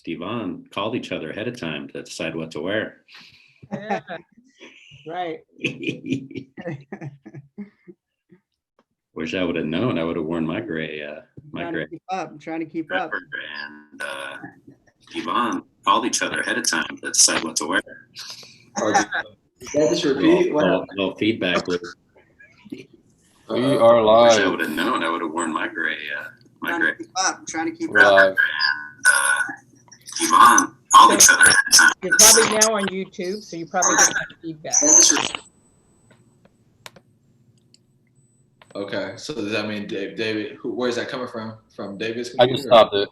Yvonne called each other ahead of time to decide what to wear. Yeah. Right. Wish I would have known. I would have worn my gray. I'm trying to keep up. And Yvonne called each other ahead of time to decide what to wear. Just repeat. Little feedback loop. We are live. Wish I would have known. I would have worn my gray. I'm trying to keep We're up. live. Yvonne called each other ahead of time. You're probably now on YouTube, so you probably get that feedback. Okay, so does that mean David? Where is that coming from? From David's I computer? just stopped it.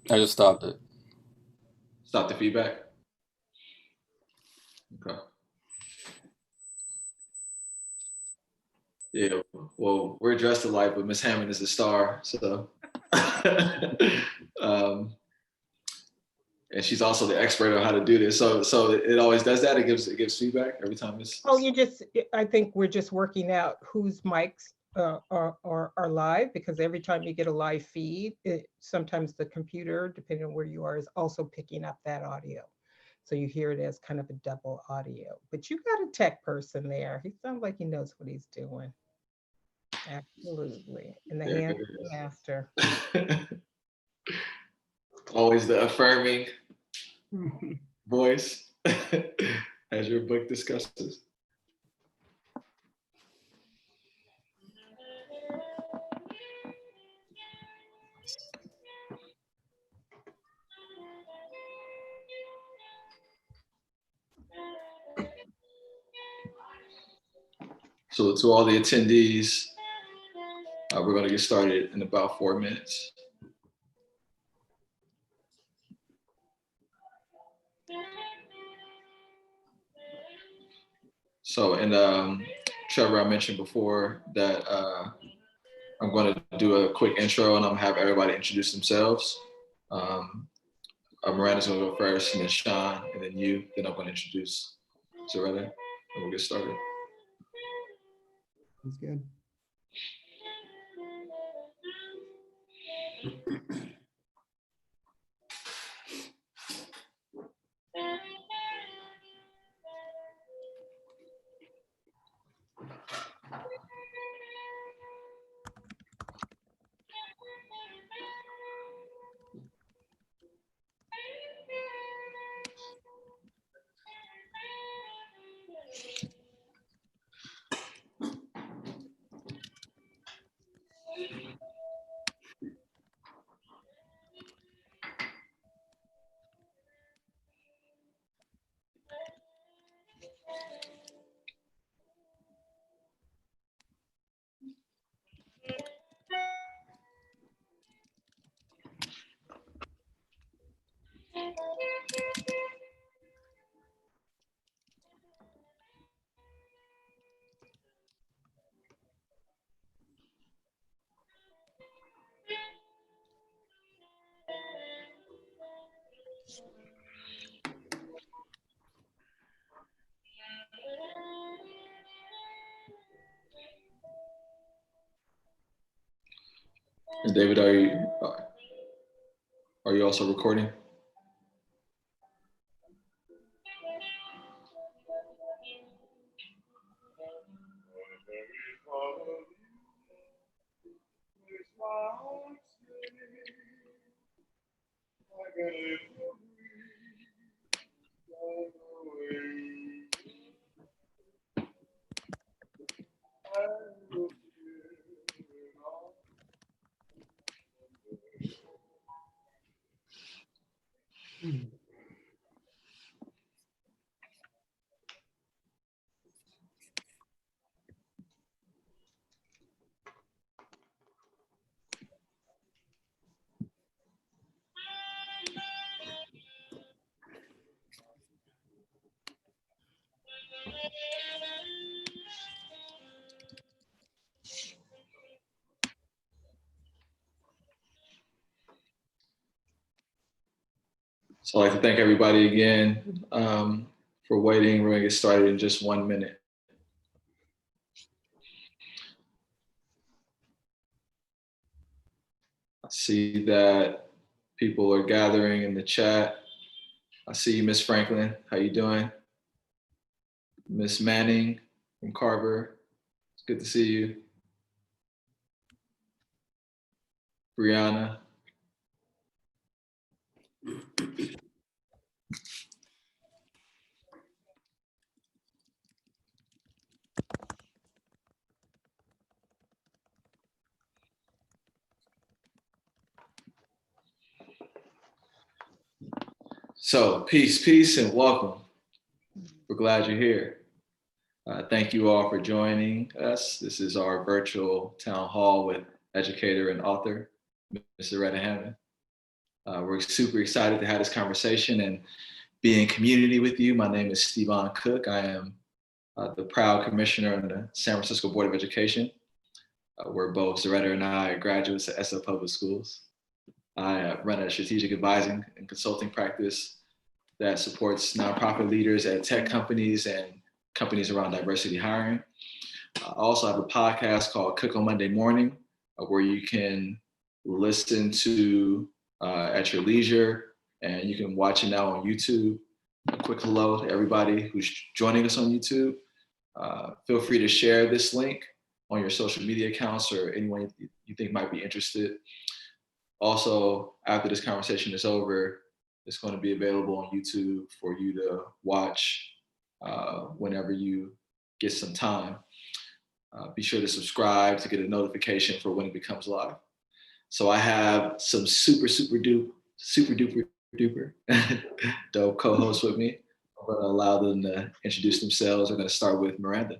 I just stopped it. Stop the feedback. Okay. Yeah. Well, we're dressed alike, but Miss Hammond is a star, so. And she's also the expert on how to do this. So it always does that. It gives feedback every time it's. Oh, I think we're just working out whose mics are live, because every time you get a live feed, sometimes the computer, depending on where you are, is also picking up that audio. So you hear it as kind of a double audio. But you got a tech person there. He sounds like he knows what he's doing. Absolutely. In the hands of the master. Always the affirming voice as your book discusses. So to all the attendees, we're going to get started in about 4 minutes. So, and Trevor, I mentioned before that I'm going to do a quick intro and I'm going to have everybody introduce themselves. Miranda's going to go first, and then Shawn, and then you. Then I'm going to introduce Zaretta, and we'll get started. That's good. And David, are you also recording? So I'd like to thank everybody again for waiting. We're going to get started in just 1 minute. I see that People are gathering in the chat. I see you, Miss Franklin. How you doing? Miss Manning from Carver. It's good to see you. Brianna. So peace, and welcome. We're glad you're here. Thank you all for joining us. This is our virtual town hall with educator and author, Ms. Zaretta Hammond. We're super excited to have this conversation and be in community with you. My name is Stevan Cook. I am the proud commissioner on the San Francisco Board of Education. We're both, Zaretta and I, are graduates at SF Public Schools. I run a strategic advising and consulting practice that supports nonprofit leaders at tech companies and companies around diversity hiring. I also have a podcast called Cook on Monday Morning, where you can listen to at your leisure, and you can watch it now on YouTube. A quick hello to everybody who's joining us on YouTube. Feel free to share this link on your social media accounts or anyone you think might be interested. Also, after this conversation is over, it's going to be available on YouTube for you to watch whenever you get some time. Be sure to subscribe to get a notification for when it becomes live. So I have some super duper dope co-hosts with me. I'm going to allow them to introduce themselves. I'm going to start with Miranda.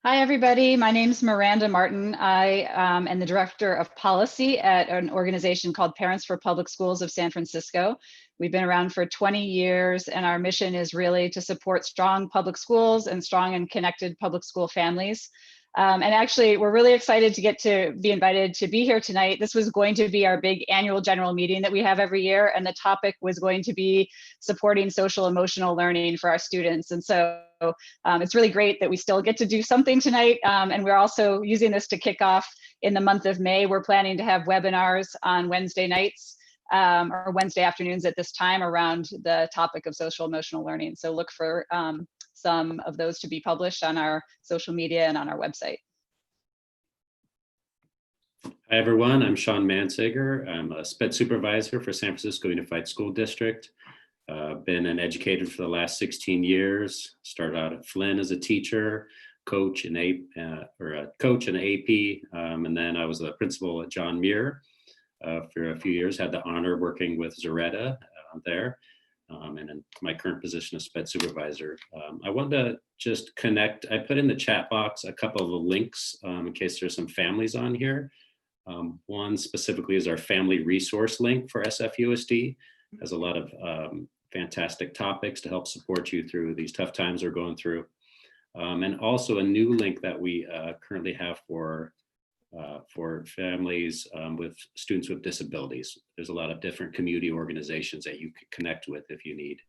Hi, everybody. My name is Miranda Martin. I am the Director of Policy at an organization called Parents for Public Schools of San Francisco. We've been around for 20 years, and our mission is really to support strong public schools and strong and connected public school families. And actually, we're really excited to get to be invited to be here tonight. This was going to be our big annual general meeting that we have every year, and the topic was going to be supporting social emotional learning for our students. And so it's really great that we still get to do something tonight. And we're also using this to kick off in the month of May. We're planning to have webinars on Wednesday nights or Wednesday afternoons at this time around the topic of social emotional learning. So look for some of those to be published on our social media and on our website. Hi, everyone. I'm Shawn Mansager. I'm a SPED supervisor for San Francisco Unified School District. Been an educator for the last 16 years. Started out at Flynn as a teacher, coach and AP, and then I was a principal at John Muir for a few years. Had the honor working with Zaretta there, and in my current position as SPED supervisor. I wanted to just connect. I put in the chat box a couple of the links in case there's some families on here. One specifically is our family resource link for SFUSD. Has a lot of fantastic topics to help support you through these tough times we're going through. And also a new link that we currently have for families with students with disabilities. There's a lot of different community organizations that you can connect with if you need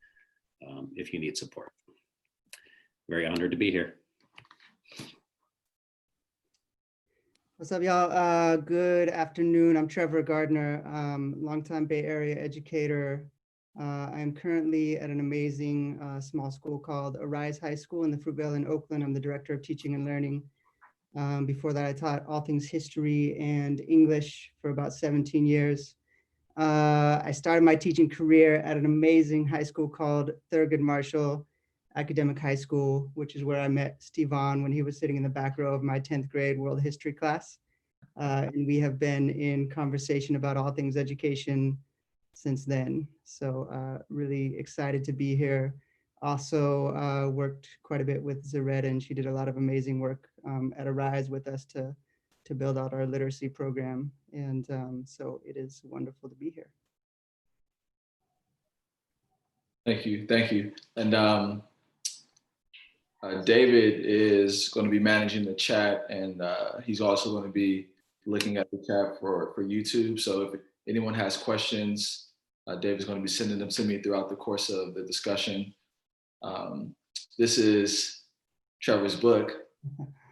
support. Very honored to be here. What's up, y'all? Good afternoon. I'm Trevor Gardner, longtime Bay Area educator. I'm currently at an amazing small school called Arise High School in the Fruitvale in Oakland. I'm the director of teaching and learning. Before that, I taught all things history and English for about 17 years. I started my teaching career at an amazing high school called Thurgood Marshall Academic High School, which is where I met Stevan when he was sitting in the back row of my 10th grade world history class. And we have been in conversation about all things education since then. So really excited to be here. Also worked quite a bit with Zaretta, and she did a lot of amazing work at Arise with us to build out our literacy program. And so it is wonderful to be here. Thank you. And David is going to be managing the chat, and he's also going to be looking at the chat for YouTube. So if anyone has questions, David's going to be sending them to me throughout the course of the discussion. This is Trevor's book.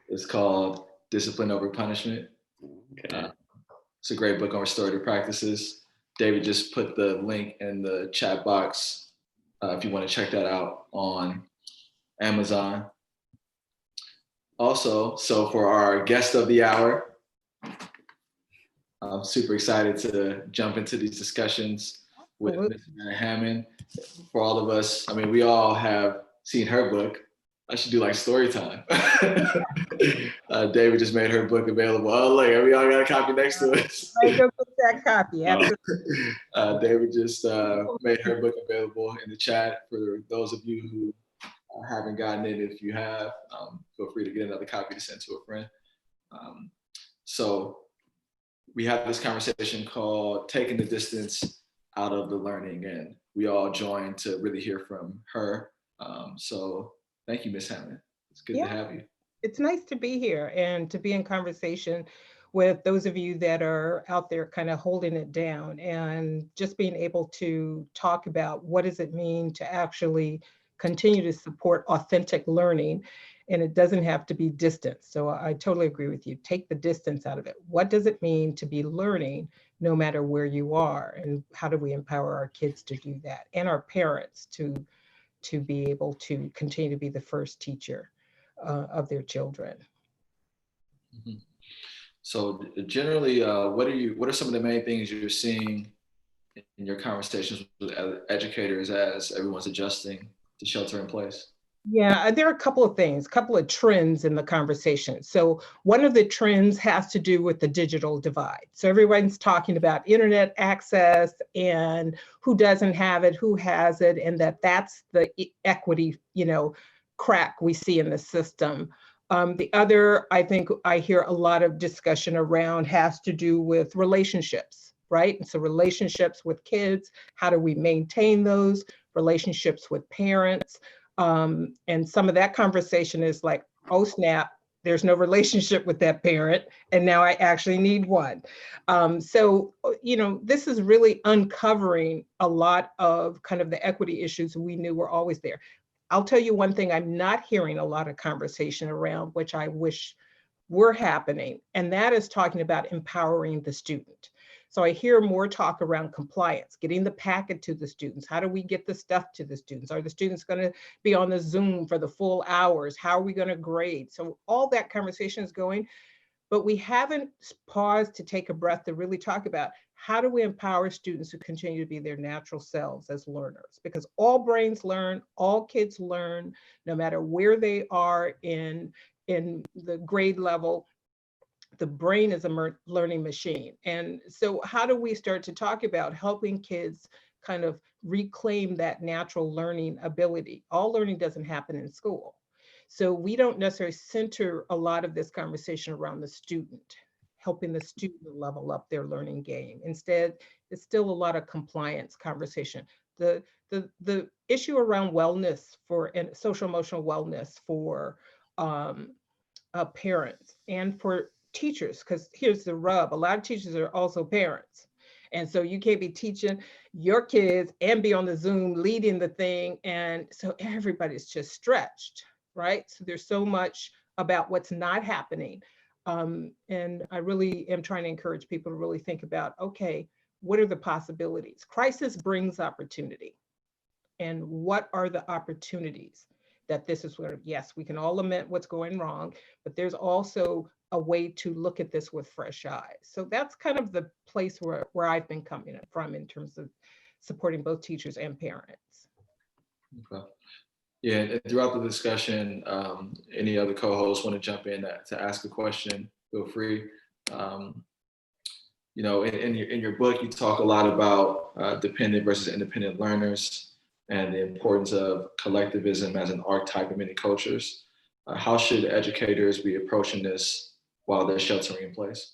It's called Discipline Over Punishment. Okay. It's a great book on restorative practices. David just put the link in the chat box if you want to check that out on Amazon. Also, so for our guest of the hour, I'm super excited to jump into these discussions with Ms. Zaretta Hammond. For all of us, I mean, we all have seen her book. I should do like story time. David just made her book available. Oh, look, we all got a copy next to us. Go get that copy. Absolutely. David just made her book available in the chat for those of you who haven't gotten it. If you have, feel free to get another copy to send to a friend. So we have this conversation called Taking the Distance Out of the Learning, and we all joined to really hear from her. So thank you, Ms. Hammond. It's good to have you. It's nice to be here and to be in conversation with those of you that are out there kind of holding it down, and just being able to talk about what does it mean to actually continue to support authentic learning. And it doesn't have to be distance. So I totally agree with you. Take the distance out of it. What does it mean to be learning no matter where you are? And how do we empower our kids to do that? And our parents to be able to continue to be the first teacher of their children. Mm-hmm. So generally, what are some of the main things you're seeing in your conversations with educators as everyone's adjusting to shelter in place? Yeah, there are a couple of things, a couple of trends in the conversation. So one of the trends has to do with the digital divide. So everyone's talking about internet access and who doesn't have it, who has it, and that's the equity, crack we see in the system. The other, I think I hear a lot of discussion around has to do with relationships, right? And so relationships with kids, how do we maintain those relationships with parents? And some of that conversation is like, oh snap, there's no relationship with that parent, and now I actually need one. So, this is really uncovering a lot of kind of the equity issues we knew were always there. I'll tell you one thing I'm not hearing a lot of conversation around, which I wish were happening, and that is talking about empowering the student. So I hear more talk around compliance, getting the packet to the students. How do we get the stuff to the students? Are the students going to be on the Zoom for the full hours? How are we going to grade? So all that conversation is going, but we haven't paused to take a breath to really talk about how do we empower students to continue to be their natural selves as learners? Because all brains learn, all kids learn, no matter where they are in the grade level. The brain is a learning machine. And so how do we start to talk about helping kids kind of reclaim that natural learning ability? All learning doesn't happen in school. So we don't necessarily center a lot of this conversation around the student, helping the student level up their learning game. Instead, it's still a lot of compliance conversation. The issue around wellness and social emotional wellness for parents and for teachers, because here's the rub, a lot of teachers are also parents. And so you can't be teaching your kids and be on the Zoom leading the thing. And so everybody's just stretched, right? So there's so much about what's not happening. And I really am trying to encourage people to really think about, okay, what are the possibilities? Crisis brings opportunity. And what are the opportunities that this is where, yes, we can all lament what's going wrong, but there's also a way to look at this with fresh eyes. So that's kind of the place where I've been coming from in terms of supporting both teachers and parents. Okay. Yeah, and throughout the discussion, any other co-hosts want to jump in to ask a question, feel free. In your book, you talk a lot about dependent versus independent learners and the importance of collectivism as an archetype in many cultures. How should educators be approaching this while they're sheltering in place?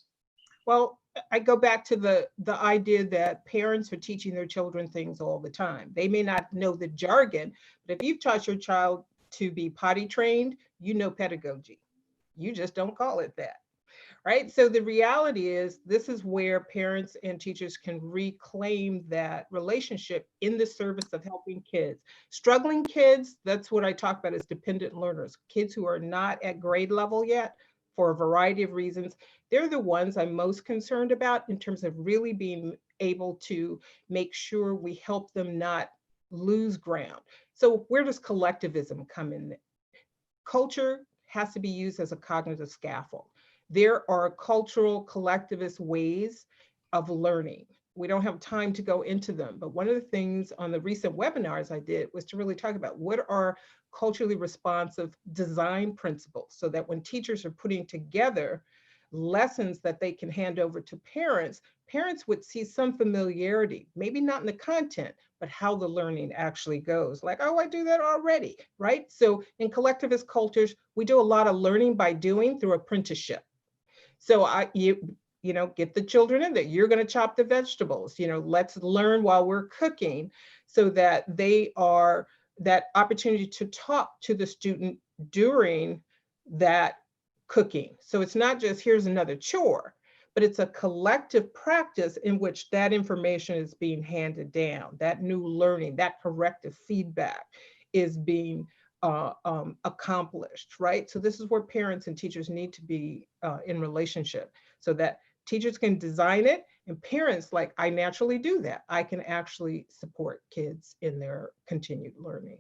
Well, I go back to the idea that parents are teaching their children things all the time. They may not know the jargon, but if you've taught your child to be potty trained, you know pedagogy. You just don't call it that, right? So the reality is this is where parents and teachers can reclaim that relationship in the service of helping kids. Struggling kids, that's what I talk about as dependent learners, kids who are not at grade level yet for a variety of reasons. They're the ones I'm most concerned about in terms of really being able to make sure we help them not lose ground. So where does collectivism come in? Culture has to be used as a cognitive scaffold. There are cultural collectivist ways of learning. We don't have time to go into them, but one of the things on the recent webinars I did was to really talk about what are culturally responsive design principles, so that when teachers are putting together lessons that they can hand over to parents, parents would see some familiarity, maybe not in the content, but how the learning actually goes. Like, oh, I do that already, right? So in collectivist cultures, we do a lot of learning by doing through apprenticeship. So you know, get the children in there. You're going to chop the vegetables. You know, let's learn while we're cooking, so that they are that opportunity to talk to the student during that cooking. So it's not just here's another chore, but it's a collective practice in which that information is being handed down. That new learning, that corrective feedback is being accomplished, right? So this is where parents and teachers need to be in relationship, so that teachers can design it, and parents, like, I naturally do that. I can actually support kids in their continued learning.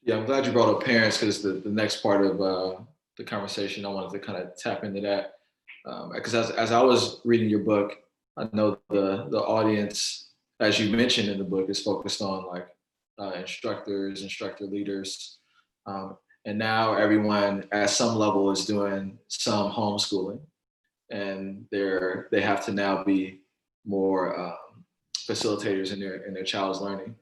Yeah, I'm glad you brought up parents, because the next part of the conversation, I wanted to kind of tap into that. Because as I was reading your book, I know the audience, as you mentioned in the book, is focused on like instructors, instructor leaders. And now everyone at some level is doing some homeschooling, and they have to now be more facilitators in their child's learning.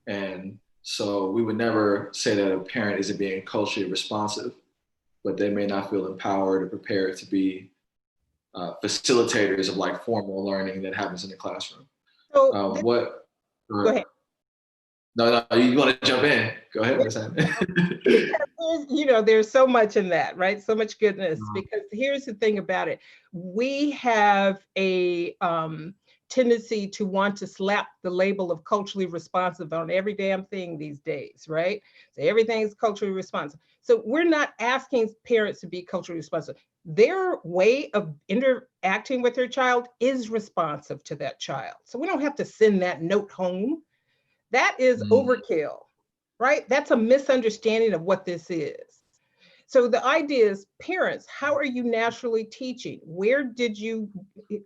And so we would never say that a parent isn't being culturally responsive, but they may not feel empowered or prepared to be facilitators of like formal learning that happens in the classroom. So Go ahead. No, you want to jump in? Go ahead, Ms. You know, there's so much in that, right? So much goodness, because here's the thing about it. We have a tendency to want to slap the label of culturally responsive on every damn thing these days, right? So everything's culturally responsive. So we're not asking parents to be culturally responsive. Their way of interacting with their child is responsive to that child. So we don't have to send that note home. That is overkill, right? That's a misunderstanding of what this is. So the idea is, parents, how are you naturally teaching?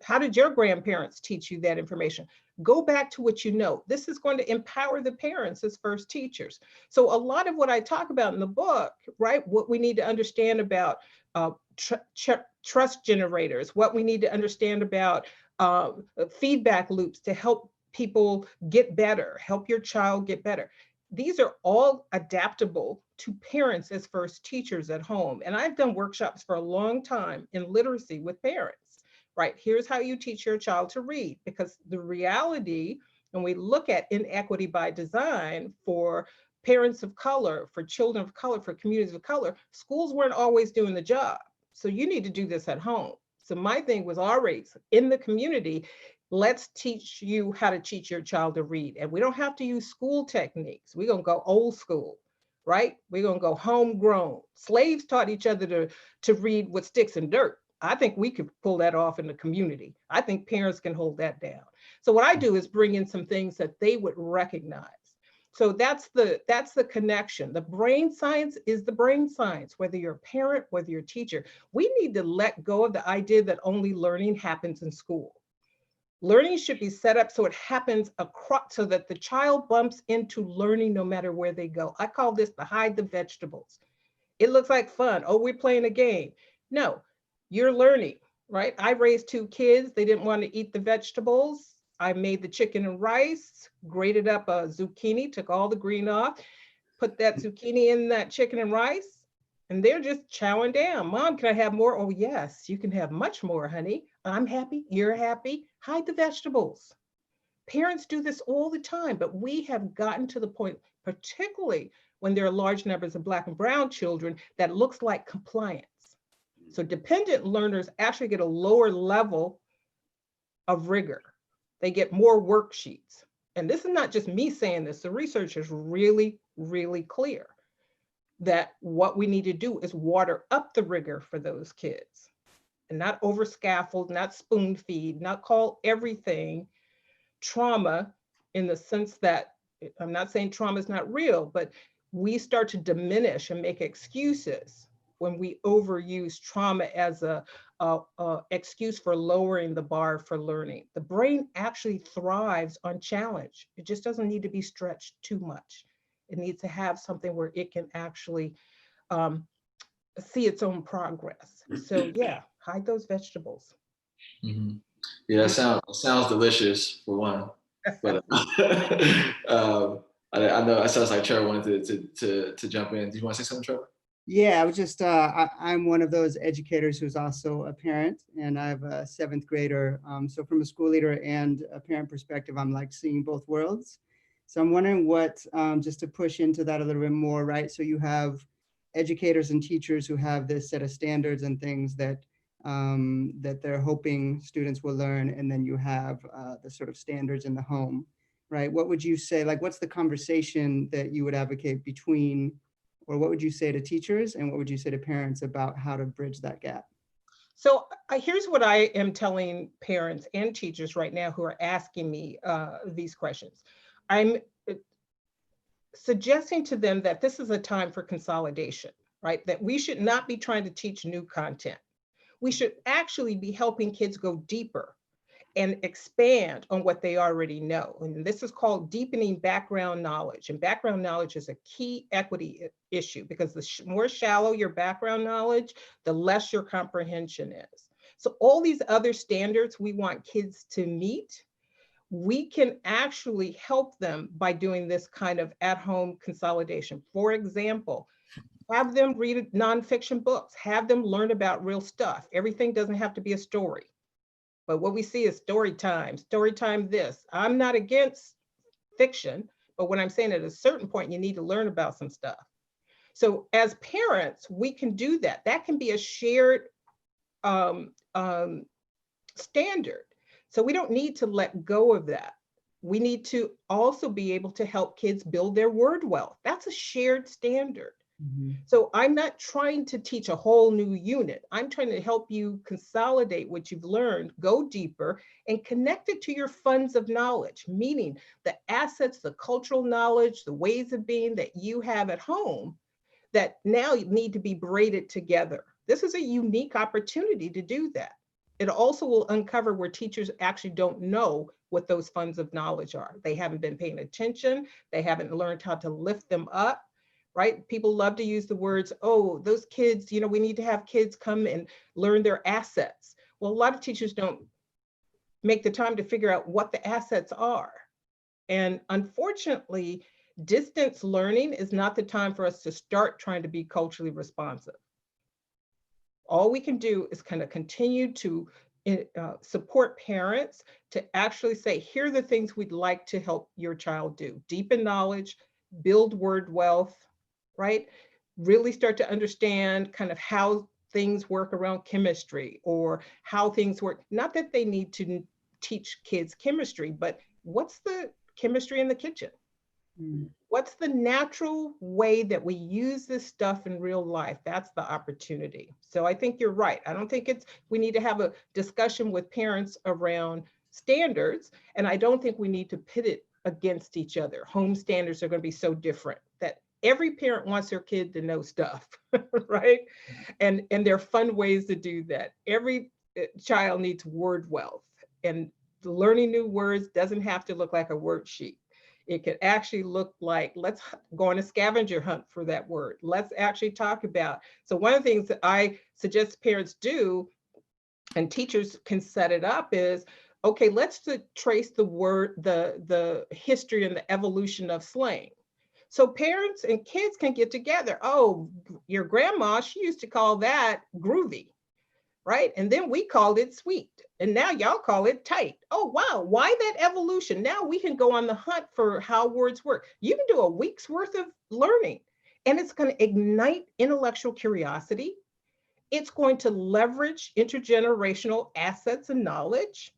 How did your grandparents teach you that information? Go back to what you know. This is going to empower the parents as first teachers. So a lot of what I talk about in the book, right? What we need to understand about trust generators, what we need to understand about feedback loops to help people get better, help your child get better. These are all adaptable to parents as first teachers at home. And I've done workshops for a long time in literacy with parents, right? Here's how you teach your child to read, because the reality, when we look at inequity by design for parents of color, for children of color, for communities of color, schools weren't always doing the job. So you need to do this at home. So my thing was always in the community, let's teach you how to teach your child to read. And we don't have to use school techniques. We're going to go old school, right? We're going to go homegrown. Slaves taught each other to read with sticks and dirt. I think we could pull that off in the community. I think parents can hold that down. So what I do is bring in some things that they would recognize. So that's the connection. The brain science is the brain science, whether you're a parent, whether you're a teacher. We need to let go of the idea that only learning happens in school. Learning should be set up so it happens across, so that the child bumps into learning no matter where they go. I call this the hide the vegetables. It looks like fun. Oh, we're playing a game. No, you're learning, right? I raised 2 kids. They didn't want to eat the vegetables. I made the chicken and rice, grated up a zucchini, took all the green off, put that zucchini in that chicken and rice, and they're just chowing down. Mom, can I have more? Oh, yes, you can have much more, honey. I'm happy, you're happy. Hide the vegetables. Parents do this all the time, but we have gotten to the point, particularly when there are large numbers of Black and brown children, that looks like compliance. So dependent learners actually get a lower level of rigor. They get more worksheets. And this is not just me saying this, the research is really, really clear that what we need to do is water up the rigor for those kids. and not over scaffold, not spoon feed, not call everything trauma in the sense that, I'm not saying trauma is not real, but we start to diminish and make excuses when we overuse trauma as a excuse for lowering the bar for learning. The brain actually thrives on challenge. It just doesn't need to be stretched too much. It needs to have something where it can actually see its own progress. So yeah, hide those vegetables. Mm-hmm. Yeah, it sounds delicious for one, but I know it sounds like Trevor wanted to jump in. Do you want to say something, Trevor? Yeah, I was just, I'm one of those educators who's also a parent, and I have a 7th grader. So from a school leader and a parent perspective, I'm like seeing both worlds. So I'm wondering what, just to push into that a little bit more, right? So you have educators and teachers who have this set of standards and things that that they're hoping students will learn, and then you have the sort of standards in the home, right? What would you say, like, what's the conversation that you would advocate between, or what would you say to teachers and what would you say to parents about how to bridge that gap? So here's what I am telling parents and teachers right now who are asking me these questions. I'm suggesting to them that this is a time for consolidation, right? That we should not be trying to teach new content. We should actually be helping kids go deeper and expand on what they already know. And this is called deepening background knowledge. And background knowledge is a key equity issue, because the more shallow your background knowledge, the less your comprehension is. So all these other standards we want kids to meet, we can actually help them by doing this kind of at-home consolidation. For example, have them read nonfiction books, have them learn about real stuff. Everything doesn't have to be a story. But what we see is story time this. I'm not against fiction, but what I'm saying, at a certain point, you need to learn about some stuff. So as parents, we can do that. That can be a shared standard. So we don't need to let go of that. We need to also be able to help kids build their word wealth. That's a shared standard. Mm-hmm. So I'm not trying to teach a whole new unit. I'm trying to help you consolidate what you've learned, go deeper, and connect it to your funds of knowledge, meaning the assets, the cultural knowledge, the ways of being that you have at home that now need to be braided together. This is a unique opportunity to do that. It also will uncover where teachers actually don't know what those funds of knowledge are. They haven't been paying attention. They haven't learned how to lift them up. Right? People love to use the words, oh, those kids, you know, we need to have kids come and learn their assets. Well, a lot of teachers don't make the time to figure out what the assets are. And unfortunately, distance learning is not the time for us to start trying to be culturally responsive. All we can do is kind of continue to support parents to actually say, here are the things we'd like to help your child do. Deepen knowledge, build word wealth, right? Really start to understand kind of how things work around chemistry, or how things work. Not that they need to teach kids chemistry, but what's the chemistry in the kitchen? What's the natural way that we use this stuff in real life? That's the opportunity. So I think you're right. I don't think we need to have a discussion with parents around standards. And I don't think we need to pit it against each other. Home standards are going to be so different that every parent wants their kid to know stuff, right? And there are fun ways to do that. Every child needs word wealth, and learning new words doesn't have to look like a worksheet. It could actually look like, let's go on a scavenger hunt for that word. Let's actually talk about. So one of the things that I suggest parents do, and teachers can set it up, is, okay, let's trace the word, the history and the evolution of slang. So parents and kids can get together. Oh, your grandma, she used to call that groovy, right? And then we called it sweet. And now y'all call it tight. Oh, wow, why that evolution? Now we can go on the hunt for how words work. You can do a week's worth of learning, and it's going to ignite intellectual curiosity. It's going to leverage intergenerational assets and knowledge.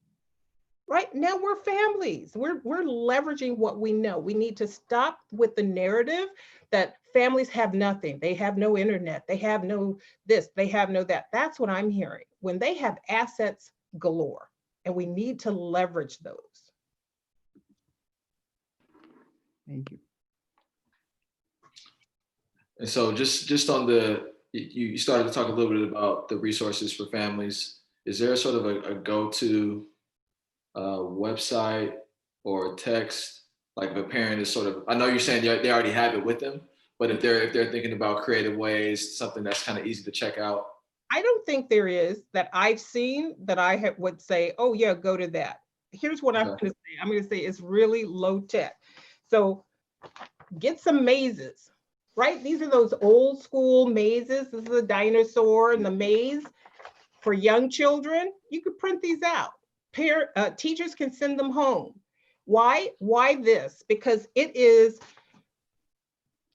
Right now we're families. We're leveraging what we know. We need to stop with the narrative that families have nothing. They have no internet. They have no this, they have no that. That's what I'm hearing. When they have assets galore, and we need to leverage those. Thank you. And so just on you started to talk a little bit about the resources for families. Is there sort of a go-to website or text, like if a parent is sort of, I know you're saying they already have it with them, but if they're thinking about creative ways, something that's kind of easy to check out? I don't think there is that I've seen that I would say, oh yeah, go to that. Here's what I'm going to say. I'm going to say it's really low tech. So get some mazes, right? These are those old school mazes. This is a dinosaur and the maze for young children. You could print these out. Teachers can send them home. Why this? Because it is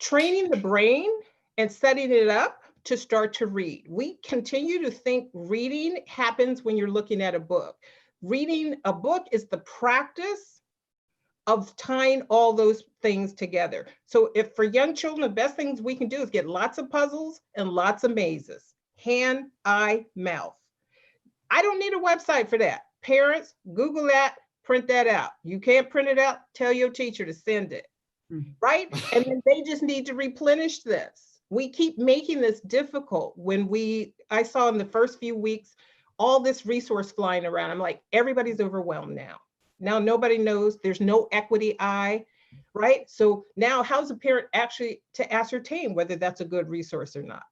training the brain and setting it up to start to read. We continue to think reading happens when you're looking at a book. Reading a book is the practice of tying all those things together. So if for young children, the best things we can do is get lots of puzzles and lots of mazes. Hand, eye, mouth. I don't need a website for that. Parents, Google that, print that out. You can't print it out, tell your teacher to send it, right? And then they just need to replenish this. We keep making this difficult. I saw in the first few weeks, all this resource flying around. I'm like, everybody's overwhelmed now. Now nobody knows, there's no equity eye, right? So now how's a parent actually to ascertain whether that's a good resource or not?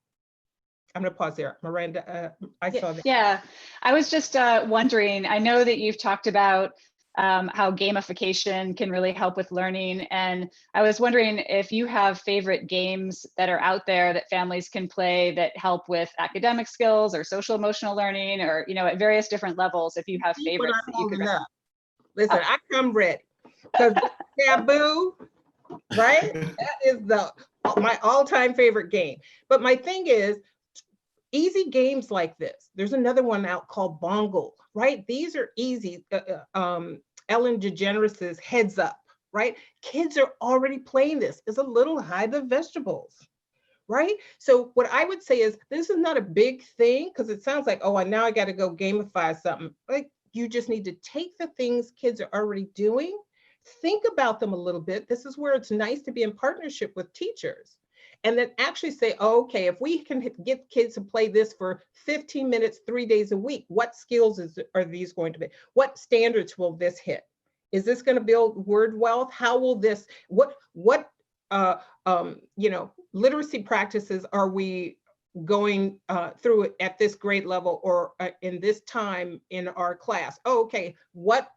I'm gonna pause there. Miranda, I saw that. Yeah, I was just wondering, I know that you've talked about how gamification can really help with learning. And I was wondering if you have favorite games that are out there that families can play that help with academic skills or social emotional learning, or, you know, at various different levels, if you have favorites that you could recommend. Listen, I come ready, because Taboo, right? That is my all-time favorite game. But my thing is, easy games like this. There's another one out called Bongle, right? These are easy. Ellen DeGeneres' Heads Up, right? Kids are already playing this. It's a little hide the vegetables, right? So what I would say is, this is not a big thing, because it sounds like, oh, now I got to go gamify something. Like, you just need to take the things kids are already doing, think about them a little bit. This is where it's nice to be in partnership with teachers. And then actually say, oh, okay, if we can get kids to play this for 15 minutes, 3 days a week, what skills are these going to be? What standards will this hit? Is this going to build word wealth? How will this, what literacy practices are we going through at this grade level or in this time in our class? Oh, okay, what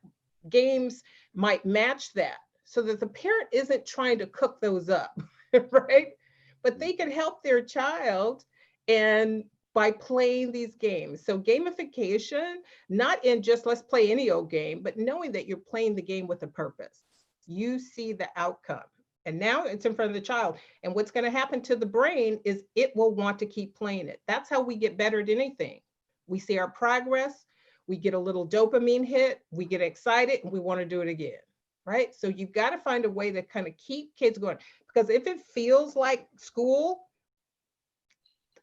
games might match that, so that the parent isn't trying to cook those up, right? But they can help their child and by playing these games. So gamification, not in just let's play any old game, but knowing that you're playing the game with a purpose. You see the outcome. And now it's in front of the child. And what's going to happen to the brain is it will want to keep playing it. That's how we get better at anything. We see our progress, we get a little dopamine hit, we get excited, and we want to do it again, right? So you've got to find a way to kind of keep kids going. Because if it feels like school,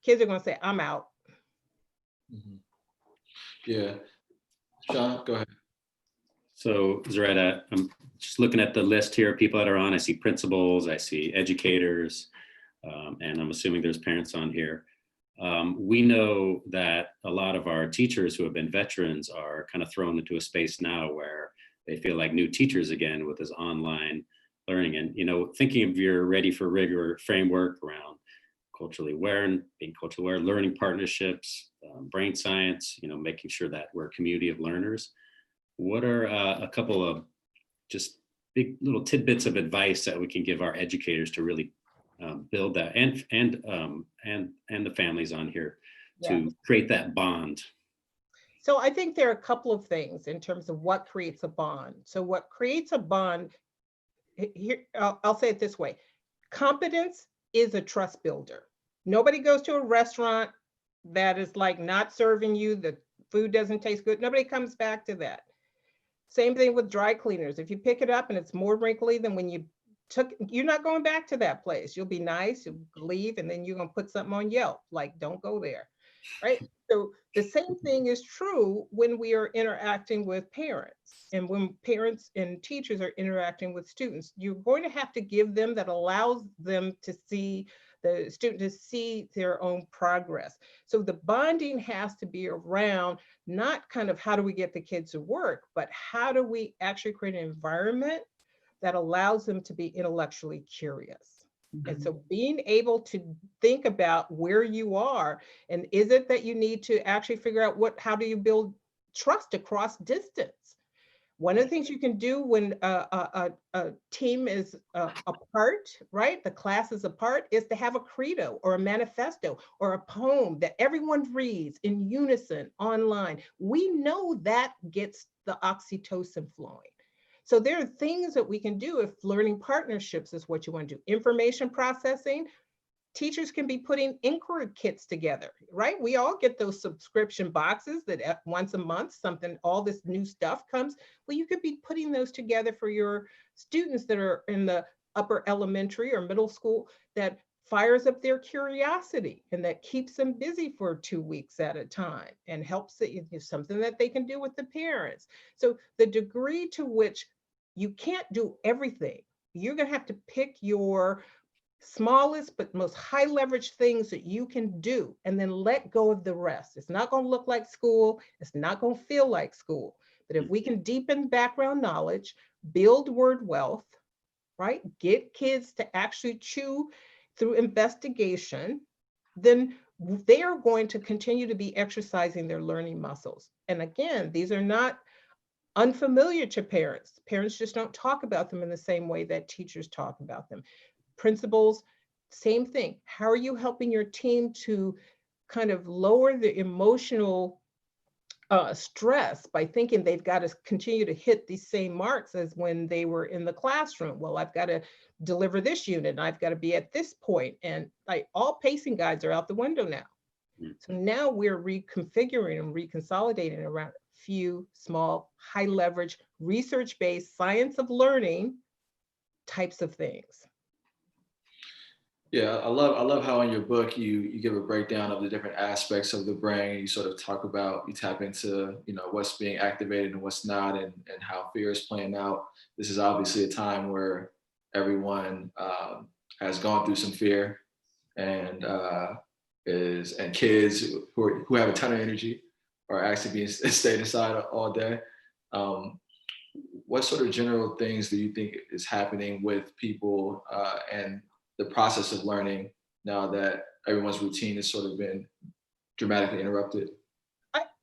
kids are going to say, I'm out. Mm-hmm. Yeah. Shawn, go ahead. So Zaretta, I'm just looking at the list here of people that are on. I see principals, I see educators, and I'm assuming there's parents on here. We know that a lot of our teachers who have been veterans are kind of thrown into a space now where they feel like new teachers again with this online learning. And, you know, thinking of your Ready for Rigor framework around culturally aware and being culturally aware, learning partnerships, brain science, you know, making sure that we're a community of learners. What are a couple of just big little tidbits of advice that we can give our educators to really build that, and the families on here to create that bond? So I think there are a couple of things in terms of what creates a bond. So what creates a bond, here, I'll say it this way. Competence is a trust builder. Nobody goes to a restaurant that is like not serving you, the food doesn't taste good. Nobody comes back to that. Same thing with dry cleaners. If you pick it up and it's more wrinkly than when you you're not going back to that place. You'll be nice, you'll leave, and then you're gonna put something on Yelp, like, don't go there, right? So the same thing is true when we are interacting with parents, and when parents and teachers are interacting with students. You're going to have to give them that allows them to see the student to see their own progress. So the bonding has to be around not kind of how do we get the kids to work, but how do we actually create an environment that allows them to be intellectually curious. And so being able to think about where you are, and is it that you need to actually figure out how do you build trust across distance? One of the things you can do when a team is apart, right? The class is apart, is to have a credo or a manifesto or a poem that everyone reads in unison online. We know that gets the oxytocin flowing. So there are things that we can do if learning partnerships is what you want to do. Information processing, teachers can be putting inquiry kits together, right? We all get those subscription boxes that once a month, all this new stuff comes. Well, you could be putting those together for your students that are in the upper elementary or middle school, that fires up their curiosity and that keeps them busy for 2 weeks at a time and helps it, something that they can do with the parents. So the degree to which you can't do everything, you're gonna have to pick your smallest but most high leverage things that you can do and then let go of the rest. It's not going to look like school. It's not going to feel like school. But if we can deepen background knowledge, build word wealth, right? Get kids to actually chew through investigation, then they are going to continue to be exercising their learning muscles. And again, these are not unfamiliar to parents. Parents just don't talk about them in the same way that teachers talk about them. Principals, same thing. How are you helping your team to kind of lower the emotional stress by thinking they've got to continue to hit these same marks as when they were in the classroom? Well, I've got to deliver this unit and I've got to be at this point. And like all pacing guides are out the window now. So now we're reconfiguring and reconsolidating around a few small, high leverage, research-based science of learning types of things. Yeah, I love how in your book you give a breakdown of the different aspects of the brain. You sort of talk about, you tap into, what's being activated and what's not, and how fear is playing out. This is obviously a time where everyone has gone through some fear, and kids who have a ton of energy are actually being stayed inside all day. What sort of general things do you think is happening with people and the process of learning now that everyone's routine has sort of been dramatically interrupted?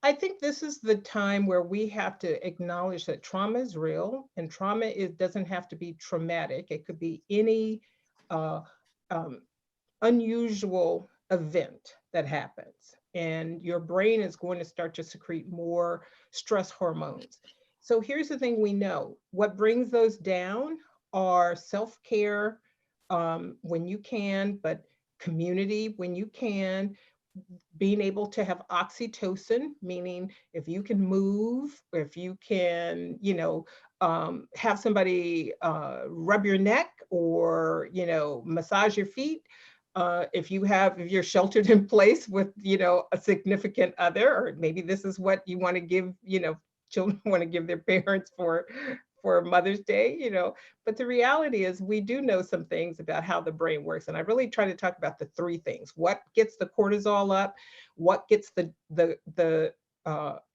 I think this is the time where we have to acknowledge that trauma is real, and trauma doesn't have to be traumatic. It could be any unusual event that happens, and your brain is going to start to secrete more stress hormones. So here's the thing we know. What brings those down are self-care, when you can, but community when you can, being able to have oxytocin, meaning if you can move, or if you can, have somebody rub your neck or, massage your feet. If you're sheltered in place with, a significant other, or maybe this is what you want to give, children want to give their parents for Mother's Day, but the reality is we do know some things about how the brain works. And I really try to talk about the three things: what gets the cortisol up, what gets the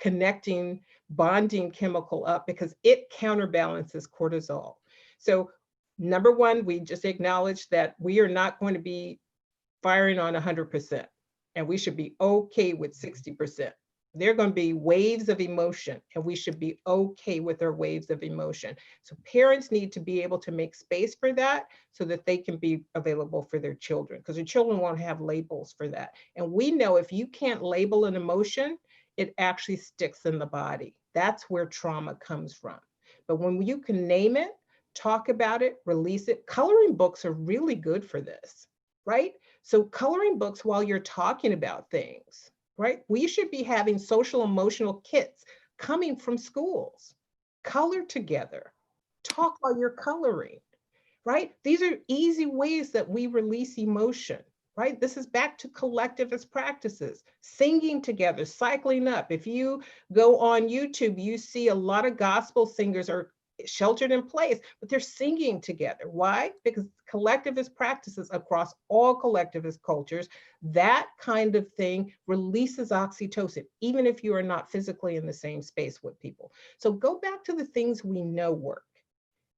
connecting bonding chemical up, because it counterbalances cortisol. So number one, we just acknowledge that we are not going to be firing on 100%, and we should be okay with 60%. There are going to be waves of emotion, and we should be okay with our waves of emotion. So parents need to be able to make space for that so that they can be available for their children, because their children won't have labels for that. And we know if you can't label an emotion, it actually sticks in the body. That's where trauma comes from. But when you can name it, talk about it, release it. Coloring books are really good for this, right? So coloring books while you're talking about things, right? We should be having social emotional kits coming from schools. Color together, talk while you're coloring, right? These are easy ways that we release emotion, right? This is back to collectivist practices, singing together, cycling up. If you go on YouTube, you see a lot of gospel singers are sheltered in place, but they're singing together. Why? Because collectivist practices across all collectivist cultures, that kind of thing releases oxytocin, even if you are not physically in the same space with people. So go back to the things we know work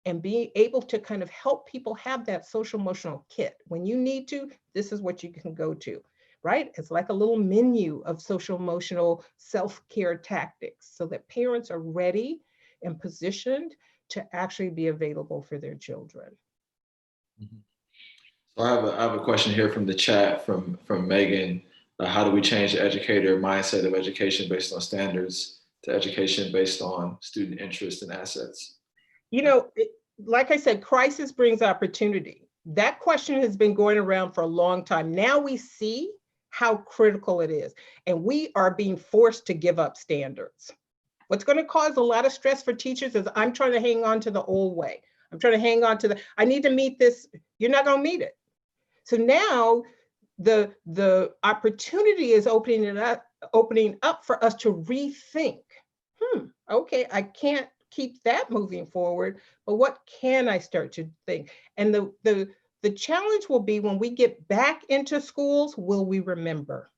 and be able to kind of help people have that social emotional kit. When you need to, this is what you can go to, right? It's like a little menu of social emotional self-care tactics so that parents are ready and positioned to actually be available for their children. So I have a question here from the chat from Megan. How do we change the educator mindset of education based on standards to education based on student interest and assets? You know, like I said, crisis brings opportunity. That question has been going around for a long time. Now we see how critical it is, and we are being forced to give up standards. What's going to cause a lot of stress for teachers is I'm trying to hang on to the old way. I'm trying to hang on to I need to meet this. You're not going to meet it. So now the opportunity is opening up for us to rethink. Okay, I can't keep that moving forward, but what can I start to think? And the challenge will be when we get back into schools, will we remember?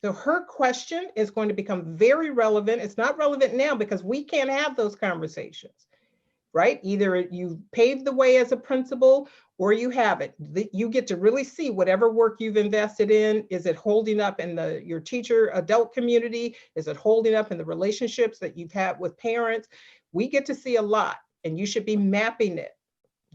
So her question is going to become very relevant. It's not relevant now because we can't have those conversations, right? Either you paved the way as a principal or you haven't. You get to really see whatever work you've invested in. Is it holding up in your teacher adult community? Is it holding up in the relationships that you've had with parents? We get to see a lot, and you should be mapping it.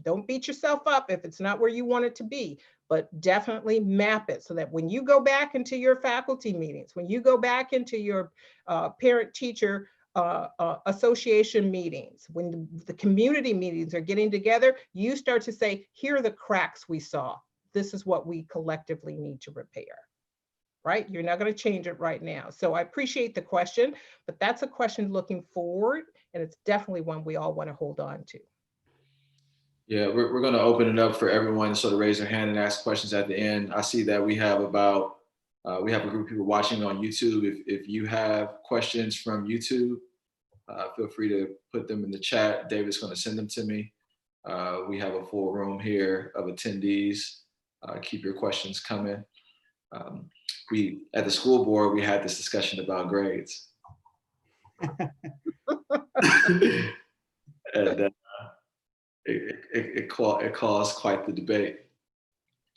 Don't beat yourself up if it's not where you want it to be, but definitely map it so that when you go back into your faculty meetings, when you go back into your parent-teacher association meetings, when the community meetings are getting together, you start to say, here are the cracks we saw. This is what we collectively need to repair, right? You're not going to change it right now. So I appreciate the question, but that's a question looking forward, and it's definitely one we all want to hold on to. Yeah, we're going to open it up for everyone to sort of raise their hand and ask questions at the end. I see that we have a group of people watching on YouTube. If you have questions from YouTube, feel free to put them in the chat. David's going to send them to me. We have a full room here of attendees. Keep your questions coming. At the school board, we had this discussion about grades. And it caused quite the debate.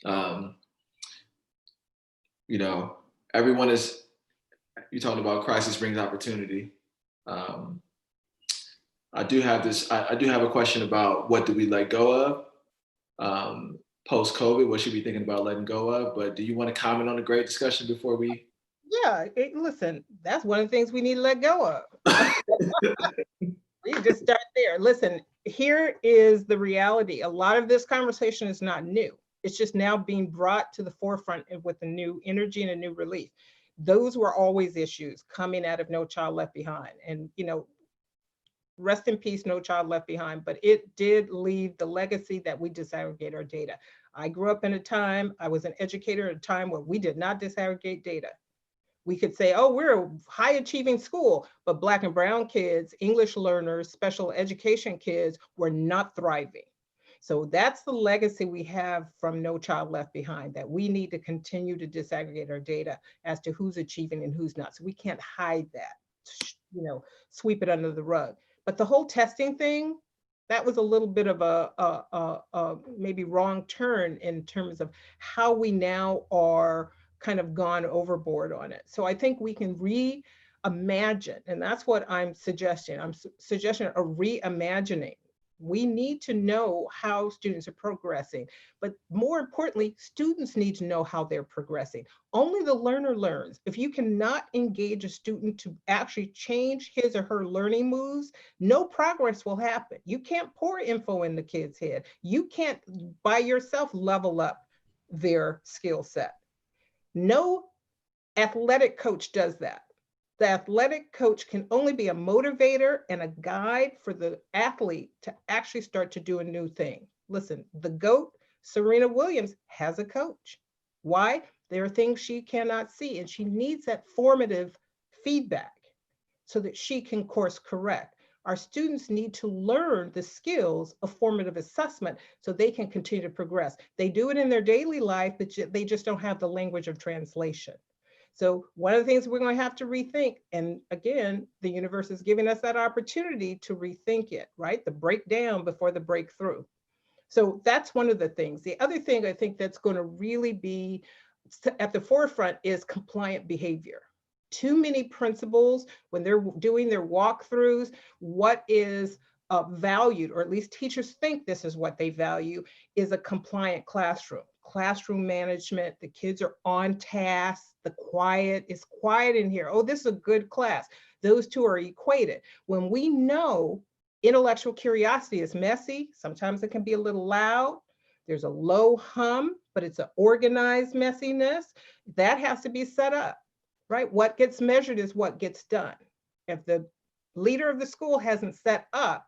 You know, you're talking about crisis brings opportunity. I do have a question about what do we let go of post-COVID, what should we be thinking about letting go of, but do you want to comment on the great discussion before we? Yeah, listen, that's one of the things we need to let go of. We just start there. Listen, here is the reality. A lot of this conversation is not new. It's just now being brought to the forefront with a new energy and a new relief. Those were always issues coming out of No Child Left Behind. And, you know, rest in peace, No Child Left Behind, but it did leave the legacy that we disaggregate our data. I grew up in a time, I was an educator at a time where we did not disaggregate data. We could say, oh, we're a high achieving school, but Black and brown kids, English learners, special education kids were not thriving. So that's the legacy we have from No Child Left Behind, that we need to continue to disaggregate our data as to who's achieving and who's not. So we can't hide that, you know, sweep it under the rug. But the whole testing thing, that was a little bit of a maybe wrong turn in terms of how we now are kind of gone overboard on it. So I think we can reimagine, and that's what I'm suggesting. I'm suggesting a reimagining. We need to know how students are progressing, but more importantly, students need to know how they're progressing. Only the learner learns. If you cannot engage a student to actually change his or her learning moves, no progress will happen. You can't pour info in the kid's head. You can't by yourself level up their skill set. No athletic coach does that. The athletic coach can only be a motivator and a guide for the athlete to actually start to do a new thing. Listen, the GOAT, Serena Williams, has a coach. Why? There are things she cannot see, and she needs that formative feedback so that she can course correct. Our students need to learn the skills of formative assessment so they can continue to progress. They do it in their daily life, but they just don't have the language of translation. So one of the things we're going to have to rethink, and again, the universe is giving us that opportunity to rethink it, right? The breakdown before the breakthrough. So that's one of the things. The other thing I think that's going to really be at the forefront is compliant behavior. Too many principals, when they're doing their walkthroughs, what is valued, or at least teachers think this is what they value, is a compliant classroom. Classroom management, the kids are on task, it's quiet in here. Oh, this is a good class. Those two are equated. When we know intellectual curiosity is messy, sometimes it can be a little loud, there's a low hum, but it's an organized messiness, that has to be set up, right? What gets measured is what gets done. If the leader of the school hasn't set up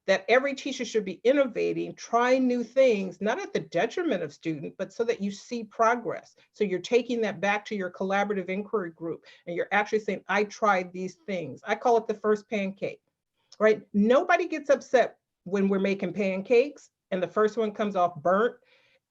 that every teacher should be innovating, trying new things, not at the detriment of student, but so that you see progress. So you're taking that back to your collaborative inquiry group and you're actually saying, I tried these things. I call it the first pancake, right? Nobody gets upset when we're making pancakes and the first one comes off burnt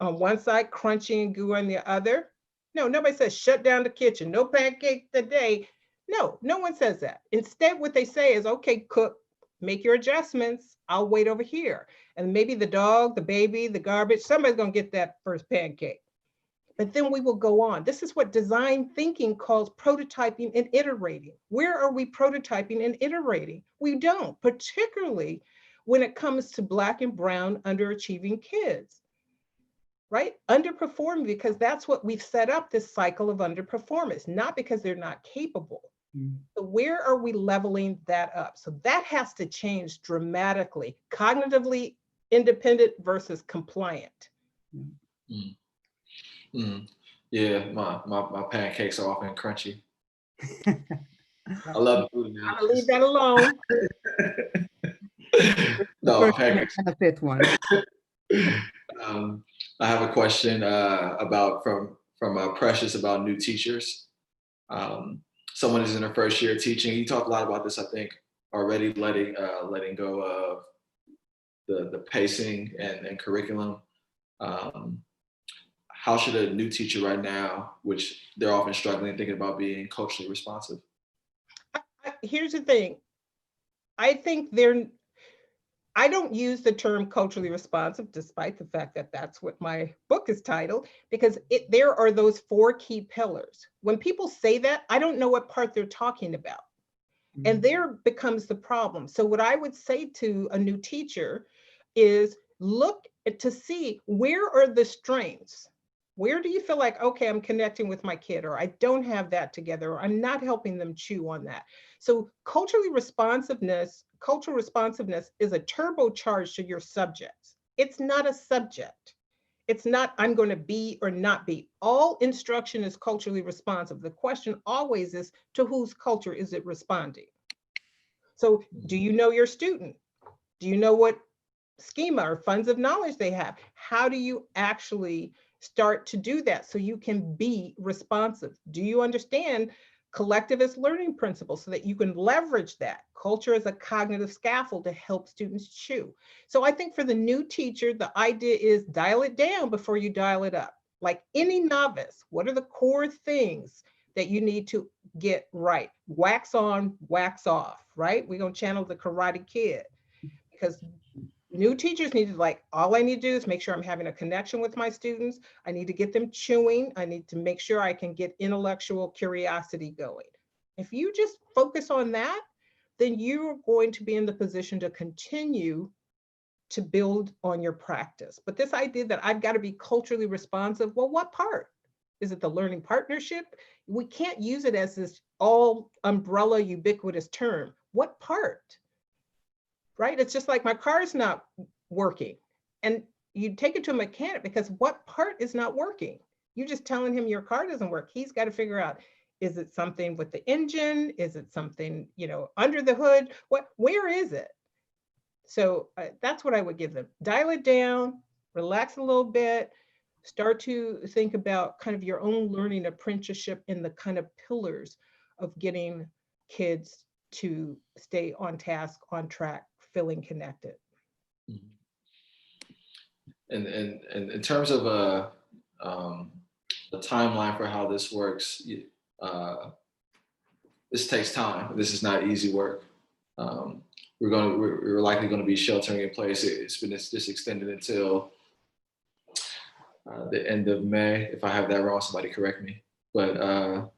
on one side, crunchy and goo on the other. No, nobody says shut down the kitchen, no pancake today. No, no one says that. Instead, what they say is, okay, cook, make your adjustments. I'll wait over here. And maybe the dog, the baby, the garbage, somebody's going to get that first pancake. But then we will go on. This is what design thinking calls prototyping and iterating. Where are we prototyping and iterating? We don't, particularly when it comes to Black and brown underachieving kids, right? Underperforming because that's what we've set up, this cycle of underperformance, not because they're not capable. So where are we leveling that up? So that has to change dramatically, cognitively independent versus compliant. Yeah, my pancakes are often crunchy. I love food now. I'm gonna leave that alone. No, pancakes. And the fifth one. I have a question about from Precious about new teachers. Someone who's in their first year teaching. You talked a lot about this, I think, already, letting go of the pacing and curriculum. How should a new teacher right now, which they're often struggling, thinking about being culturally responsive? Here's the thing. I think I don't use the term culturally responsive, despite the fact that that's what my book is titled, because there are those 4 key pillars. When people say that, I don't know what part they're talking about. And there becomes the problem. So what I would say to a new teacher is look to see where are the strengths. Where do you feel like, okay, I'm connecting with my kid, or I don't have that together, or I'm not helping them chew on that. So cultural responsiveness is a turbocharge to your subjects. It's not a subject. It's not, I'm going to be or not be. All instruction is culturally responsive. The question always is, to whose culture is it responding? So do you know your student? Do you know what schema or funds of knowledge they have? How do you actually start to do that so you can be responsive? Do you understand collectivist learning principles so that you can leverage that? Culture as a cognitive scaffold to help students chew. So I think for the new teacher, the idea is dial it down before you dial it up. Like any novice, what are the core things that you need to get right? Wax on, wax off, right? We're gonna channel the Karate Kid, because new teachers need to, like, all I need to do is make sure I'm having a connection with my students. I need to get them chewing. I need to make sure I can get intellectual curiosity going. If you just focus on that, then you're going to be in the position to continue to build on your practice. But this idea that I've got to be culturally responsive, well, what part? Is it the learning partnership? We can't use it as this all umbrella ubiquitous term. What part? Right? It's just like my car's not working. And you take it to a mechanic because what part is not working? You're just telling him your car doesn't work. He's got to figure out, Is it something with the engine? Is it something, under the hood? Where is it? So that's what I would give them. Dial it down, relax a little bit, start to think about kind of your own learning apprenticeship in the kind of pillars of getting kids to stay on task, on track, feeling connected. And in terms of a timeline for how this works, this takes time. This is not easy work. We're likely going to be sheltering in place. It's been just extended until the end of May. If I have that wrong, somebody correct me. But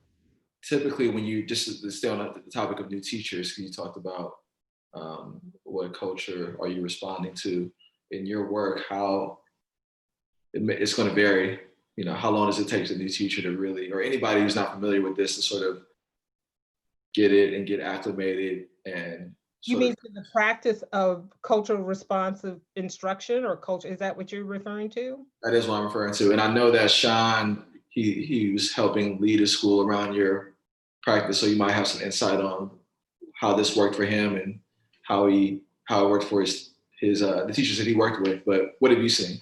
typically, when you just stay on the topic of new teachers, because you talked about what culture are you responding to in your work, how it's going to vary. How long does it take a new teacher to really, or anybody who's not familiar with this, to sort of get it and get acclimated and you mean to the practice of cultural responsive instruction or culture? Is that what you're referring to? That is what I'm referring to. And I know that Shawn, he was helping lead a school around your practice. So you might have some insight on how this worked for him and how it worked for the teachers that he worked with. But what have you seen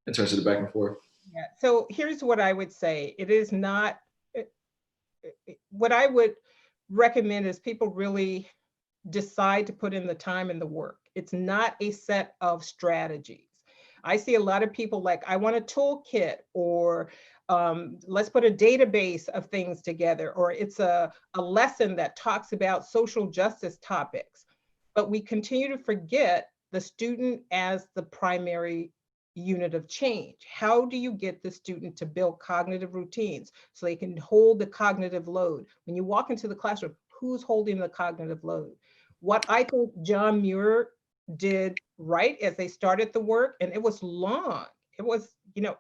in terms of the back and forth? Yeah. So here's what I would say. It is not, what I would recommend is people really decide to put in the time and the work. It's not a set of strategies. I see a lot of people like, I want a toolkit, or let's put a database of things together, or it's a lesson that talks about social justice topics. But we continue to forget the student as the primary unit of change. How do you get the student to build cognitive routines so they can hold the cognitive load? When you walk into the classroom, who's holding the cognitive load? What I think John Muir did right as they started the work, and it was long. It was,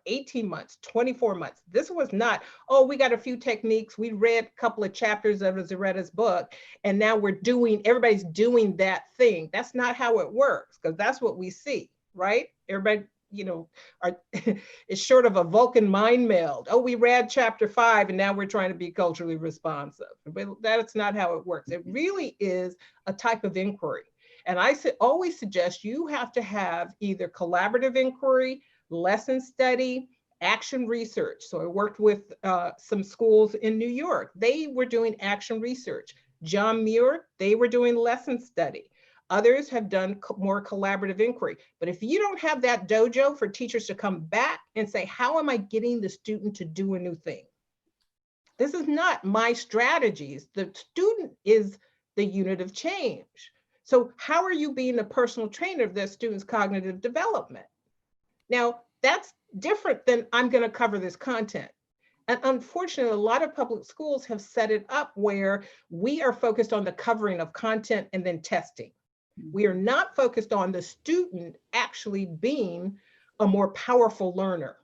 18 months, 24 months. This was not, oh, we got a few techniques. We read a couple of chapters of Zaretta's book, and now everybody's doing that thing. That's not how it works, because that's what we see, right? Everybody, it's short of a Vulcan mind meld. Oh, we read chapter 5 and now we're trying to be culturally responsive. But that's not how it works. It really is a type of inquiry. And I always suggest you have to have either collaborative inquiry, lesson study, action research. So I worked with some schools in New York. They were doing action research. John Muir, they were doing lesson study. Others have done more collaborative inquiry. But if you don't have that dojo for teachers to come back and say, how am I getting the student to do a new thing? This is not my strategies. The student is the unit of change. So how are you being a personal trainer of their students' cognitive development? Now, that's different than I'm going to cover this content. And unfortunately, a lot of public schools have set it up where we are focused on the covering of content and then testing. We are not focused on the student actually being a more powerful learner.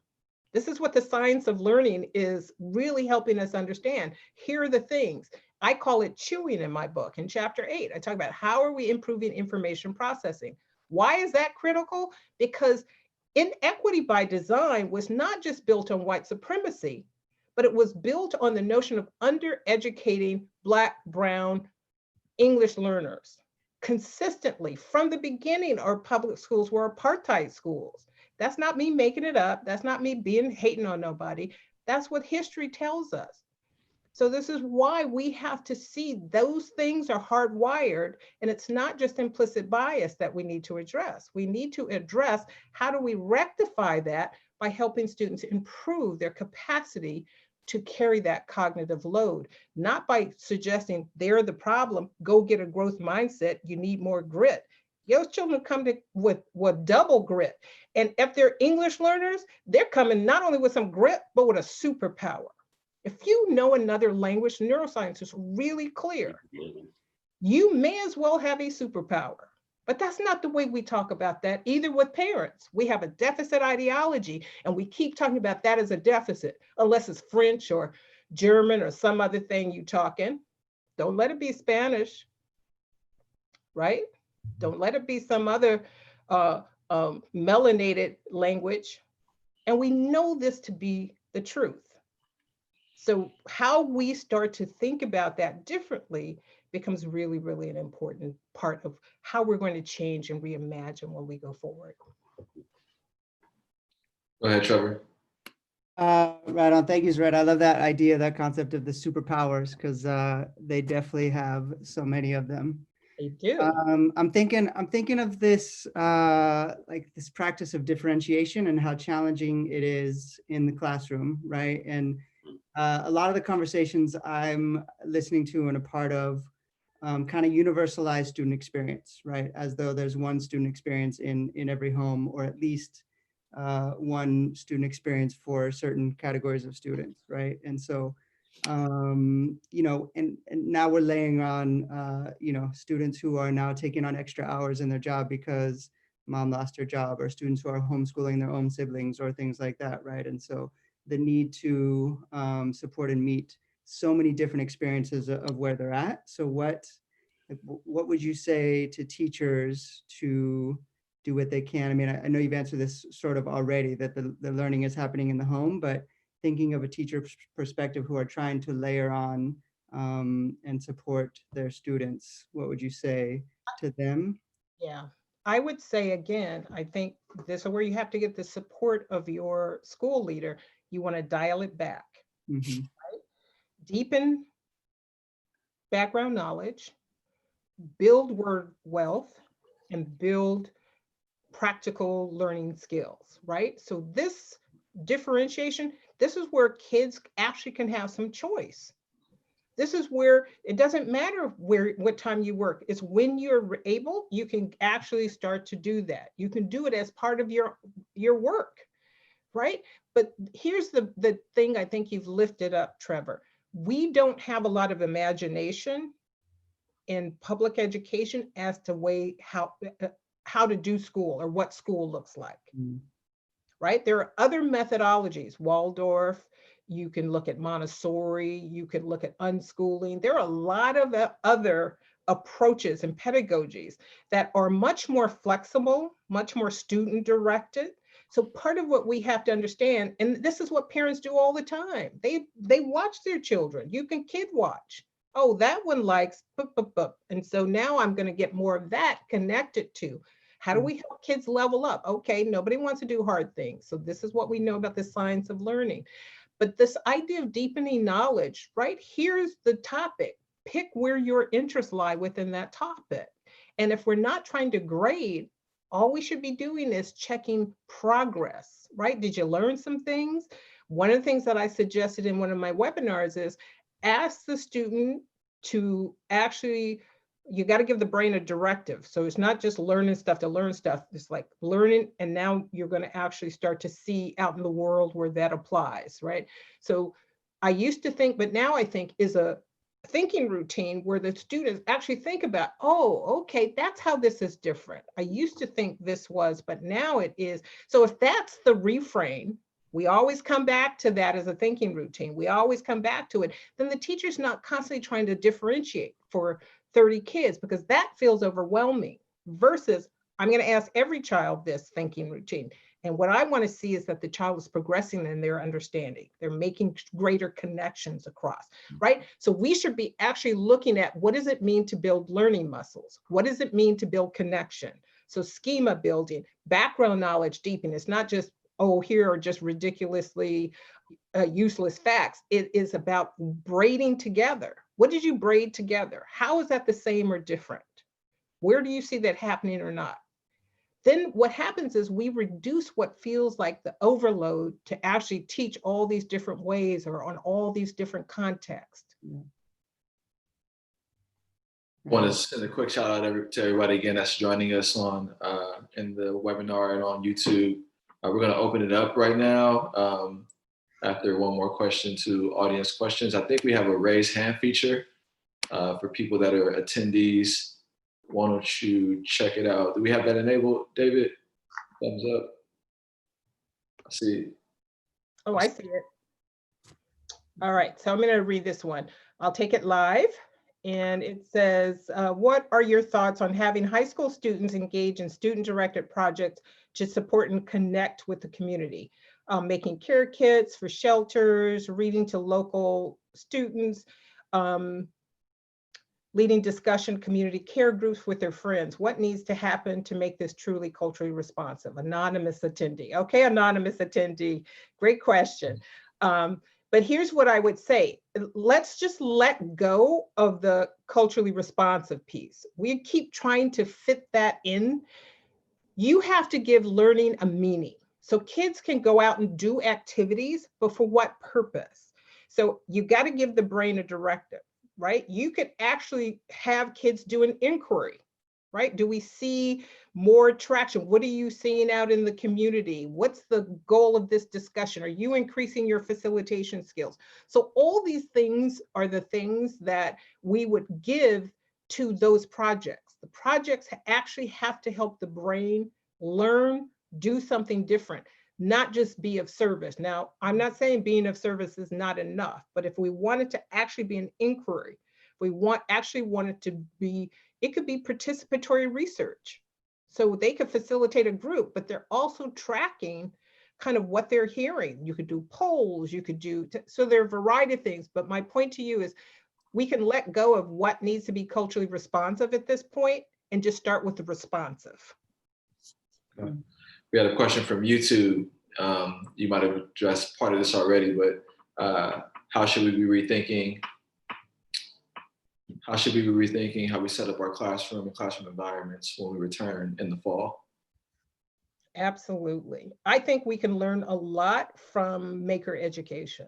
This is what the science of learning is really helping us understand. Here are the things. I call it chewing in my book. In chapter 8, I talk about how are we improving information processing. Why is that critical? Because inequity by design was not just built on white supremacy, but it was built on the notion of undereducating Black, Brown, English learners. Consistently from the beginning, our public schools were apartheid schools. That's not me making it up. That's not me hating on nobody. That's what history tells us. So this is why we have to see those things are hardwired, and it's not just implicit bias that we need to address. We need to address how do we rectify that by helping students improve their capacity to carry that cognitive load, not by suggesting they're the problem, go get a growth mindset, you need more grit. Those children come with double grit. And if they're English learners, they're coming not only with some grit, but with a superpower. If you know another language, neuroscience is really clear. You may as well have a superpower. But that's not the way we talk about that, either with parents. We have a deficit ideology, and we keep talking about that as a deficit, unless it's French or German or some other thing you talk in. Don't let it be Spanish, right? Don't let it be some other melanated language. And we know this to be the truth. So how we start to think about that differently becomes really, really an important part of how we're going to change and reimagine when we go forward. Go ahead, Trevor. Right on. Thank you, Zaretta. I love that idea, that concept of the superpowers, because they definitely have so many of them. They do. I'm thinking of this like this practice of differentiation and how challenging it is in the classroom, right? And a lot of the conversations I'm listening to and a part of kind of universalize student experience, right? As though there's one student experience in every home, or at least one student experience for certain categories of students, right? And so, you know, and now we're laying on, you know, students who are now taking on extra hours in their job because mom lost her job, or students who are homeschooling their own siblings or things like that, right? And so the need to support and meet so many different experiences of where they're at. So what would you say to teachers to do what they can? I mean, I know you've answered this sort of already, that the learning is happening in the home, but thinking of a teacher's perspective who are trying to layer on and support their students, what would you say to them? Yeah, I would say again, I think this is where you have to get the support of your school leader. You want to dial it back. Mm-hmm. Right? Deepen background knowledge, build word wealth, and build practical learning skills, right? So this differentiation, this is where kids actually can have some choice. This is where it doesn't matter what time you work. It's when you're able, you can actually start to do that. You can do it as part of your work, right? But here's the thing I think you've lifted up, Trevor. We don't have a lot of imagination in public education as to how to do school or what school looks like, right? There are other methodologies, Waldorf, you can look at Montessori, you can look at unschooling. There are a lot of other approaches and pedagogies that are much more flexible, much more student directed. So part of what we have to understand, and this is what parents do all the time, they watch their children. You can kid watch. Oh, that one likes, and so now I'm going to get more of that connected to how do we help kids level up? Okay, nobody wants to do hard things. So this is what we know about the science of learning. But this idea of deepening knowledge, right? Here's the topic. Pick where your interests lie within that topic. And if we're not trying to grade, all we should be doing is checking progress, right? Did you learn some things? One of the things that I suggested in one of my webinars is ask the student to actually, you got to give the brain a directive. So it's not just learning stuff to learn stuff. It's like learning, and now you're going to actually start to see out in the world where that applies, right? So I used to think, but now I think is a thinking routine where the students actually think about, oh, okay, that's how this is different. I used to think this was, but now it is. So if that's the reframe, we always come back to that as a thinking routine. We always come back to it. Then the teacher's not constantly trying to differentiate for 30 kids because that feels overwhelming versus I'm going to ask every child this thinking routine. And what I want to see is that the child is progressing in their understanding. They're making greater connections across, right? So we should be actually looking at what does it mean to build learning muscles? What does it mean to build connection? So schema building, background knowledge deepening. It's not just, oh, here are just ridiculously useless facts. It is about braiding together. What did you braid together? How is that the same or different? Where do you see that happening or not? Then what happens is we reduce what feels like the overload to actually teach all these different ways or on all these different contexts. Yeah. I want to send a quick shout out to everybody again that's joining us on in the webinar and on YouTube. We're going to open it up right now. After one more question to audience questions, I think we have a raise hand feature for people that are attendees. Why don't you check it out? Do we have that enabled, David? Thumbs up. I see. Oh, I see it. All right, so I'm going to read this one. I'll take it live. And it says, what are your thoughts on having high school students engage in student-directed projects to support and connect with the community? making care kits for shelters, reading to local students, leading discussion community care groups with their friends. What needs to happen to make this truly culturally responsive? Anonymous attendee. Okay, anonymous attendee, great question. But here's what I would say. Let's just let go of the culturally responsive piece. We keep trying to fit that in. You have to give learning a meaning. So kids can go out and do activities, but for what purpose? So you got to give the brain a directive, right? You could actually have kids do an inquiry, right? Do we see more traction? What are you seeing out in the community? What's the goal of this discussion? Are you increasing your facilitation skills? So all these things are the things that we would give to those projects. The projects actually have to help the brain learn, do something different, not just be of service. Now, I'm not saying being of service is not enough, but if we want it to actually be an inquiry, if we actually want it to be, it could be participatory research. So they could facilitate a group, but they're also tracking kind of what they're hearing. You could do polls, you could do, so there are a variety of things. But my point to you is we can let go of what needs to be culturally responsive at this point and just start with the responsive. We had a question from YouTube. You might have addressed part of this already, but how should we be rethinking? How should we be rethinking how we set up our classroom and classroom environments when we return in the fall? Absolutely. I think we can learn a lot from maker education.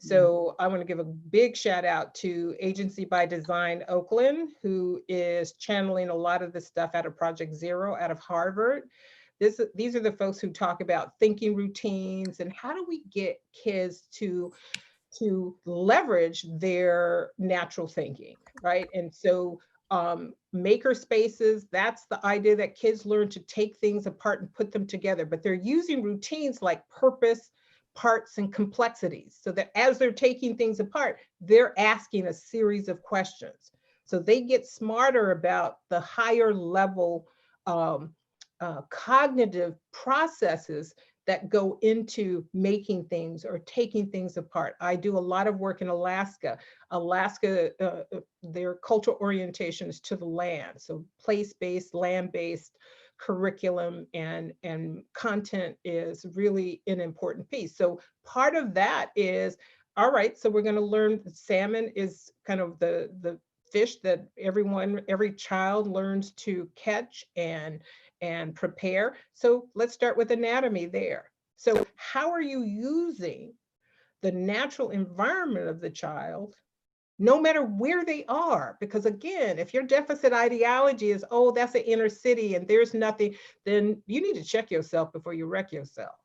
So I want to give a big shout out to Agency by Design Oakland, who is channeling a lot of the stuff out of Project Zero out of Harvard. These are the folks who talk about thinking routines and how do we get kids to leverage their natural thinking, right? And so maker spaces, that's the idea that kids learn to take things apart and put them together, but they're using routines like purpose, parts, and complexities, so that as they're taking things apart, they're asking a series of questions. So they get smarter about the higher level cognitive processes that go into making things or taking things apart. I do a lot of work in Alaska. Their cultural orientation is to the land. So place-based, land-based curriculum and content is really an important piece. So part of that is, all right, so we're gonna learn salmon is kind of the fish that every child learns to catch and prepare. So let's start with anatomy there. So how are you using the natural environment of the child, no matter where they are? Because again, if your deficit ideology is, oh, that's an inner city and there's nothing, then you need to check yourself before you wreck yourself.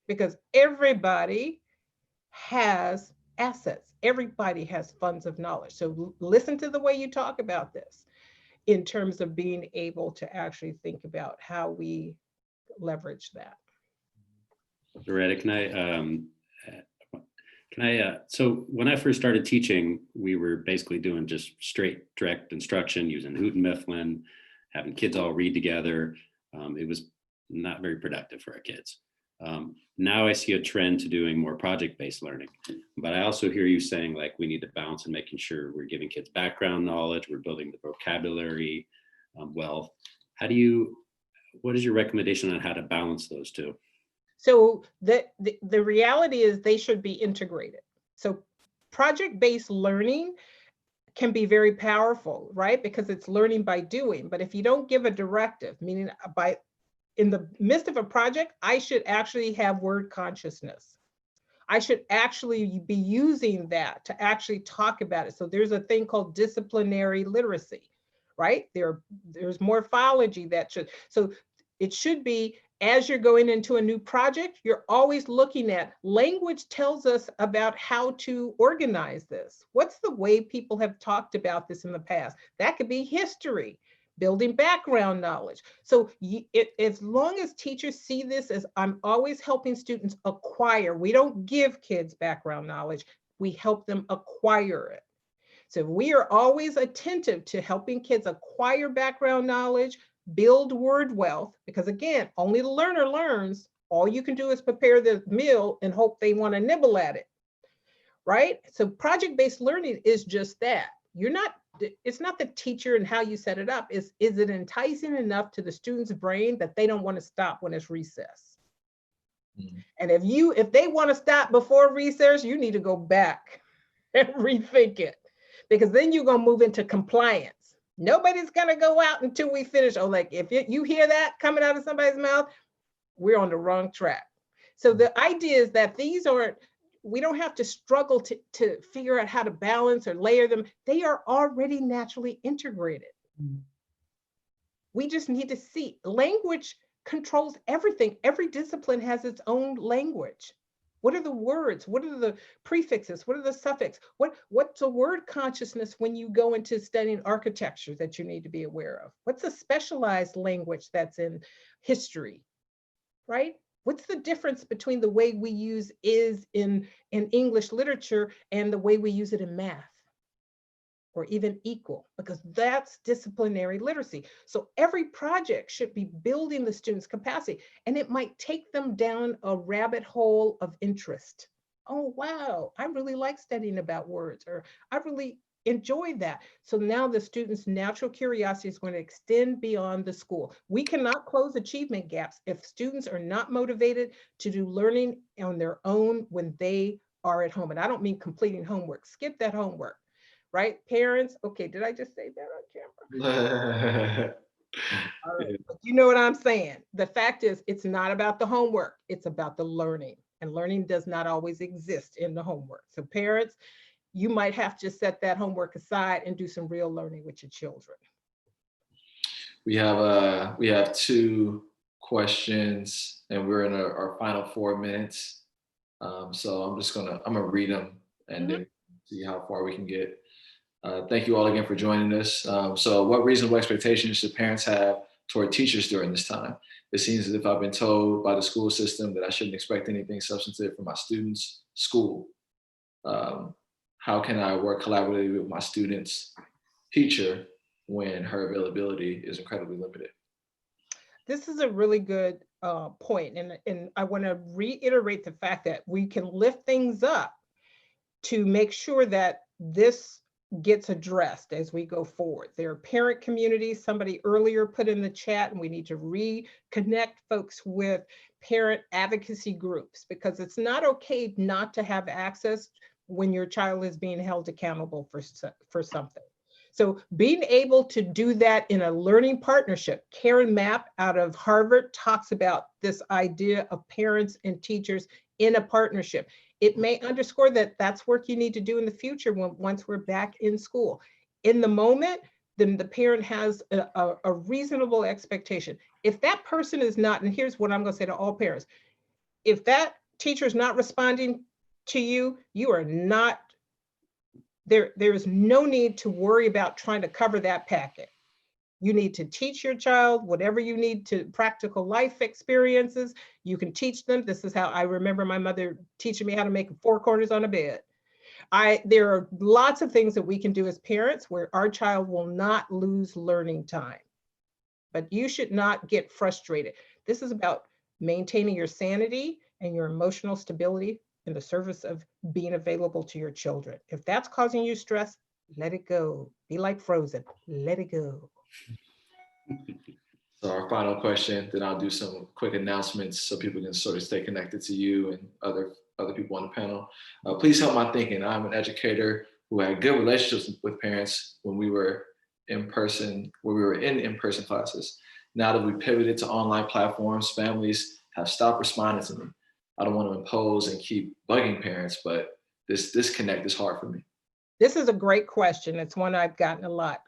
Because everybody has assets. Everybody has funds of knowledge. So listen to the way you talk about this in terms of being able to actually think about how we leverage that. Zaretta, so when I first started teaching, we were basically doing just straight direct instruction using Houghton Mifflin, having kids all read together. It was not very productive for our kids. Now I see a trend to doing more project-based learning, but I also hear you saying like we need to balance and making sure we're giving kids background knowledge, we're building the vocabulary wealth. What is your recommendation on how to balance those two? So the reality is they should be integrated. So project-based learning can be very powerful, right? Because it's learning by doing. But if you don't give a directive, meaning in the midst of a project, I should actually have word consciousness. I should actually be using that to actually talk about it. So there's a thing called disciplinary literacy, right? There's morphology that should, so it should be, as you're going into a new project, you're always looking at language tells us about how to organize this. What's the way people have talked about this in the past? That could be history, building background knowledge. So as long as teachers see this as I'm always helping students acquire, we don't give kids background knowledge, we help them acquire it. So we are always attentive to helping kids acquire background knowledge, build word wealth, because again, only the learner learns, All you can do is prepare the meal and hope they want to nibble at it, right? So project-based learning is just that. It's not the teacher and how you set it up. Is it enticing enough to the student's brain that they don't want to stop when it's recess? And if they want to stop before recess, you need to go back and rethink it, because then you're going to move into compliance. Nobody's going to go out until we finish. Oh, like if you hear that coming out of somebody's mouth, we're on the wrong track. So the idea is that we don't have to struggle to figure out how to balance or layer them. They are already naturally integrated. We just need to see. Language controls everything. Every discipline has its own language. What are the words? What are the prefixes? What are the suffixes? What's a word consciousness when you go into studying architecture that you need to be aware of? What's a specialized language that's in history, right? What's the difference between the way we use is in English literature and the way we use it in math? Or even equal, because that's disciplinary literacy. So every project should be building the student's capacity, and it might take them down a rabbit hole of interest. Oh, wow, I really like studying about words, or I really enjoy that. So now the student's natural curiosity is going to extend beyond the school. We cannot close achievement gaps if students are not motivated to do learning on their own when they are at home. And I don't mean completing homework, skip that homework. Right, parents? Okay, did I just say that on camera? All right, but you know what I'm saying. The fact is, it's not about the homework. It's about the learning, and learning does not always exist in the homework. So parents, you might have to set that homework aside and do some real learning with your children. We have 2 questions, and we're in our final 4 minutes. So I'm gonna read them and then see how far we can get. Thank you all again for joining us. So what reasonable expectations should parents have toward teachers during this time? It seems as if I've been told by the school system that I shouldn't expect anything substantive from my students' school. How can I work collaboratively with my student's teacher when her availability is incredibly limited? This is a really good point. And I want to reiterate the fact that we can lift things up to make sure that this gets addressed as we go forward. There are parent communities, somebody earlier put in the chat, and we need to reconnect folks with parent advocacy groups, because it's not okay not to have access when your child is being held accountable for something. So being able to do that in a learning partnership, Karen Mapp out of Harvard talks about this idea of parents and teachers in a partnership. It may underscore that that's work you need to do in the future once we're back in school. In the moment, then the parent has a reasonable expectation. If that person is not, and here's what I'm going to say to all parents, if that teacher is not responding to you, you are not, there is no need to worry about trying to cover that packet. You need to teach your child whatever you need to, practical life experiences. You can teach them. This is how I remember my mother teaching me how to make 4 corners on a bed. There are lots of things that we can do as parents where our child will not lose learning time. But you should not get frustrated. This is about maintaining your sanity and your emotional stability in the service of being available to your children. If that's causing you stress, let it go. Be like Frozen, let it go. So our final question, then I'll do some quick announcements so people can sort of stay connected to you and other people on the panel. Please help my thinking. I'm an educator who had good relationships with parents when we were in in-person classes. Now that we pivoted to online platforms, families have stopped responding to me. I don't want to impose and keep bugging parents, but this disconnect is hard for me. This is a great question. It's one I've gotten a lot.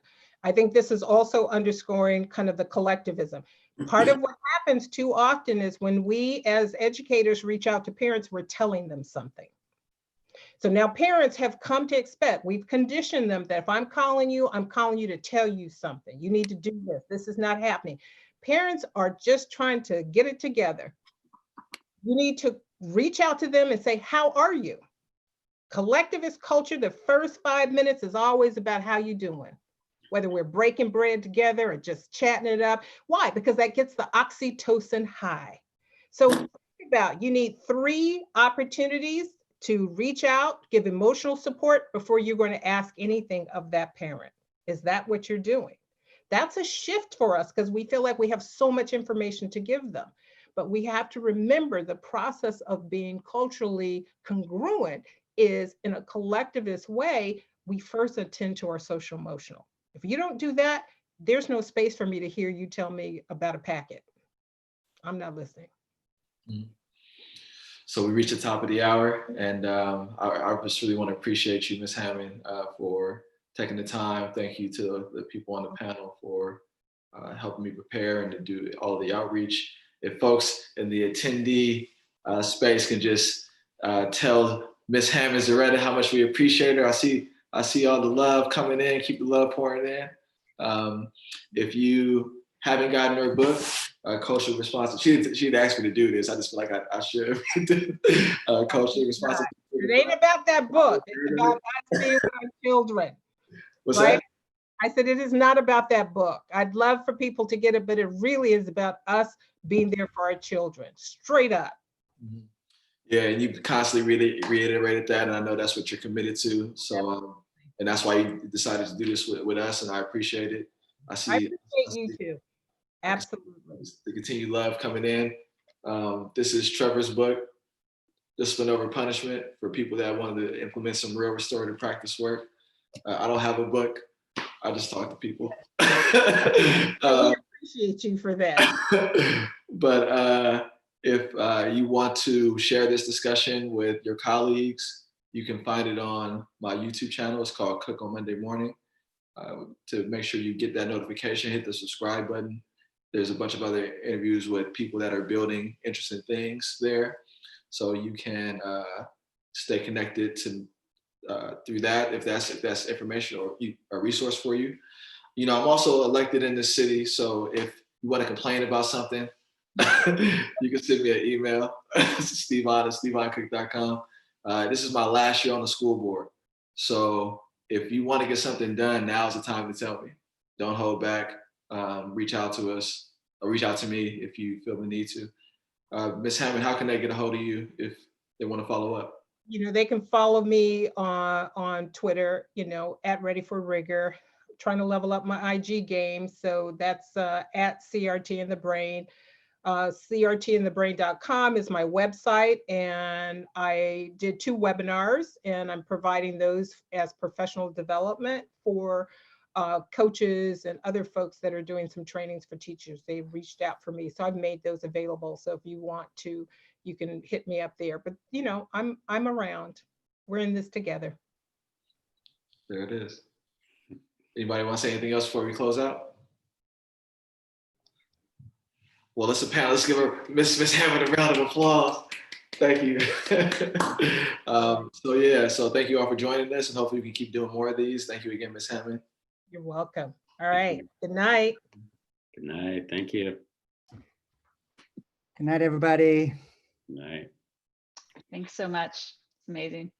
I think this is also underscoring kind of the collectivism. Part of what happens too often is when we as educators reach out to parents, we're telling them something. So now parents have come to expect, we've conditioned them that if I'm calling you to tell you something. You need to do this. This is not happening. Parents are just trying to get it together. You need to reach out to them and say, how are you? Collectivist culture, the first 5 minutes is always about how you doing. Whether we're breaking bread together or just chatting it up. Why? Because that gets the oxytocin high. So about, you need 3 opportunities to reach out, give emotional support before you're going to ask anything of that parent. Is that what you're doing? That's a shift for us because we feel like we have so much information to give them. But we have to remember the process of being culturally congruent is in a collectivist way, we first attend to our social emotional. If you don't do that, there's no space for me to hear you tell me about a packet. I'm not listening. So we reached the top of the hour, and I just really want to appreciate you, Ms. Hammond, for taking the time. Thank you to the people on the panel for helping me prepare and to do all the outreach. If folks in the attendee space can just tell Ms. Hammond Zaretta how much we appreciate her. I see all the love coming in. Keep the love pouring in. If you haven't gotten her book, Cultural Responsibility, she'd asked me to do this. I just feel like I should. Cultural Responsibility. It ain't about that book. It's about us being with our children. What's right? that? I said, it is not about that book. I'd love for people to get it, but it really is about us being there for our children, straight up. Mm-hmm. Yeah, and you constantly reiterated that, and I know that's what you're committed to. So, and that's why you decided to do this with us, and I appreciate it. I appreciate you too. Absolutely. The continued love coming in. This is Trevor's book, Discipline Over Punishment, for people that wanted to implement some real restorative practice work. I don't have a book. I just talk to people. I appreciate you for that. But if you want to share this discussion with your colleagues, you can find it on my YouTube channel. It's called Cook on Monday Morning. To make sure you get that notification, hit the subscribe button. There's a bunch of other interviews with people that are building interesting things there. So you can stay connected to through that if that's information or a resource for you. You know, I'm also elected in this city, so if you want to complain about something, you can send me an email, stevon@stevoncook.com. This is my last year on the school board. So if you want to get something done, now's the time to tell me. Don't hold back. Reach out to us, or reach out to me if you feel the need to. Ms. Hammond, how can they get a hold of you if they want to follow up? You know, they can follow me on Twitter, you know, at Ready for Rigor. Trying to level up my IG game. So that's at CRT in the Brain. CRTinthebrain.com is my website, and I did 2 webinars, and I'm providing those as professional development for coaches and other folks that are doing some trainings for teachers. They've reached out for me, so I've made those available. So if you want to, you can hit me up there. But you know, I'm around. We're in this together. There it is. Anybody want to say anything else before we close out? Well, let's give her Miss Hammond a round of applause. Thank you. So thank you all for joining us, and hopefully we can keep doing more of these. Thank you again, Ms. Hammond. You're welcome. All right. Good night. Good night. Thank you. Good night, everybody. Good night. Thanks so much. It's amazing.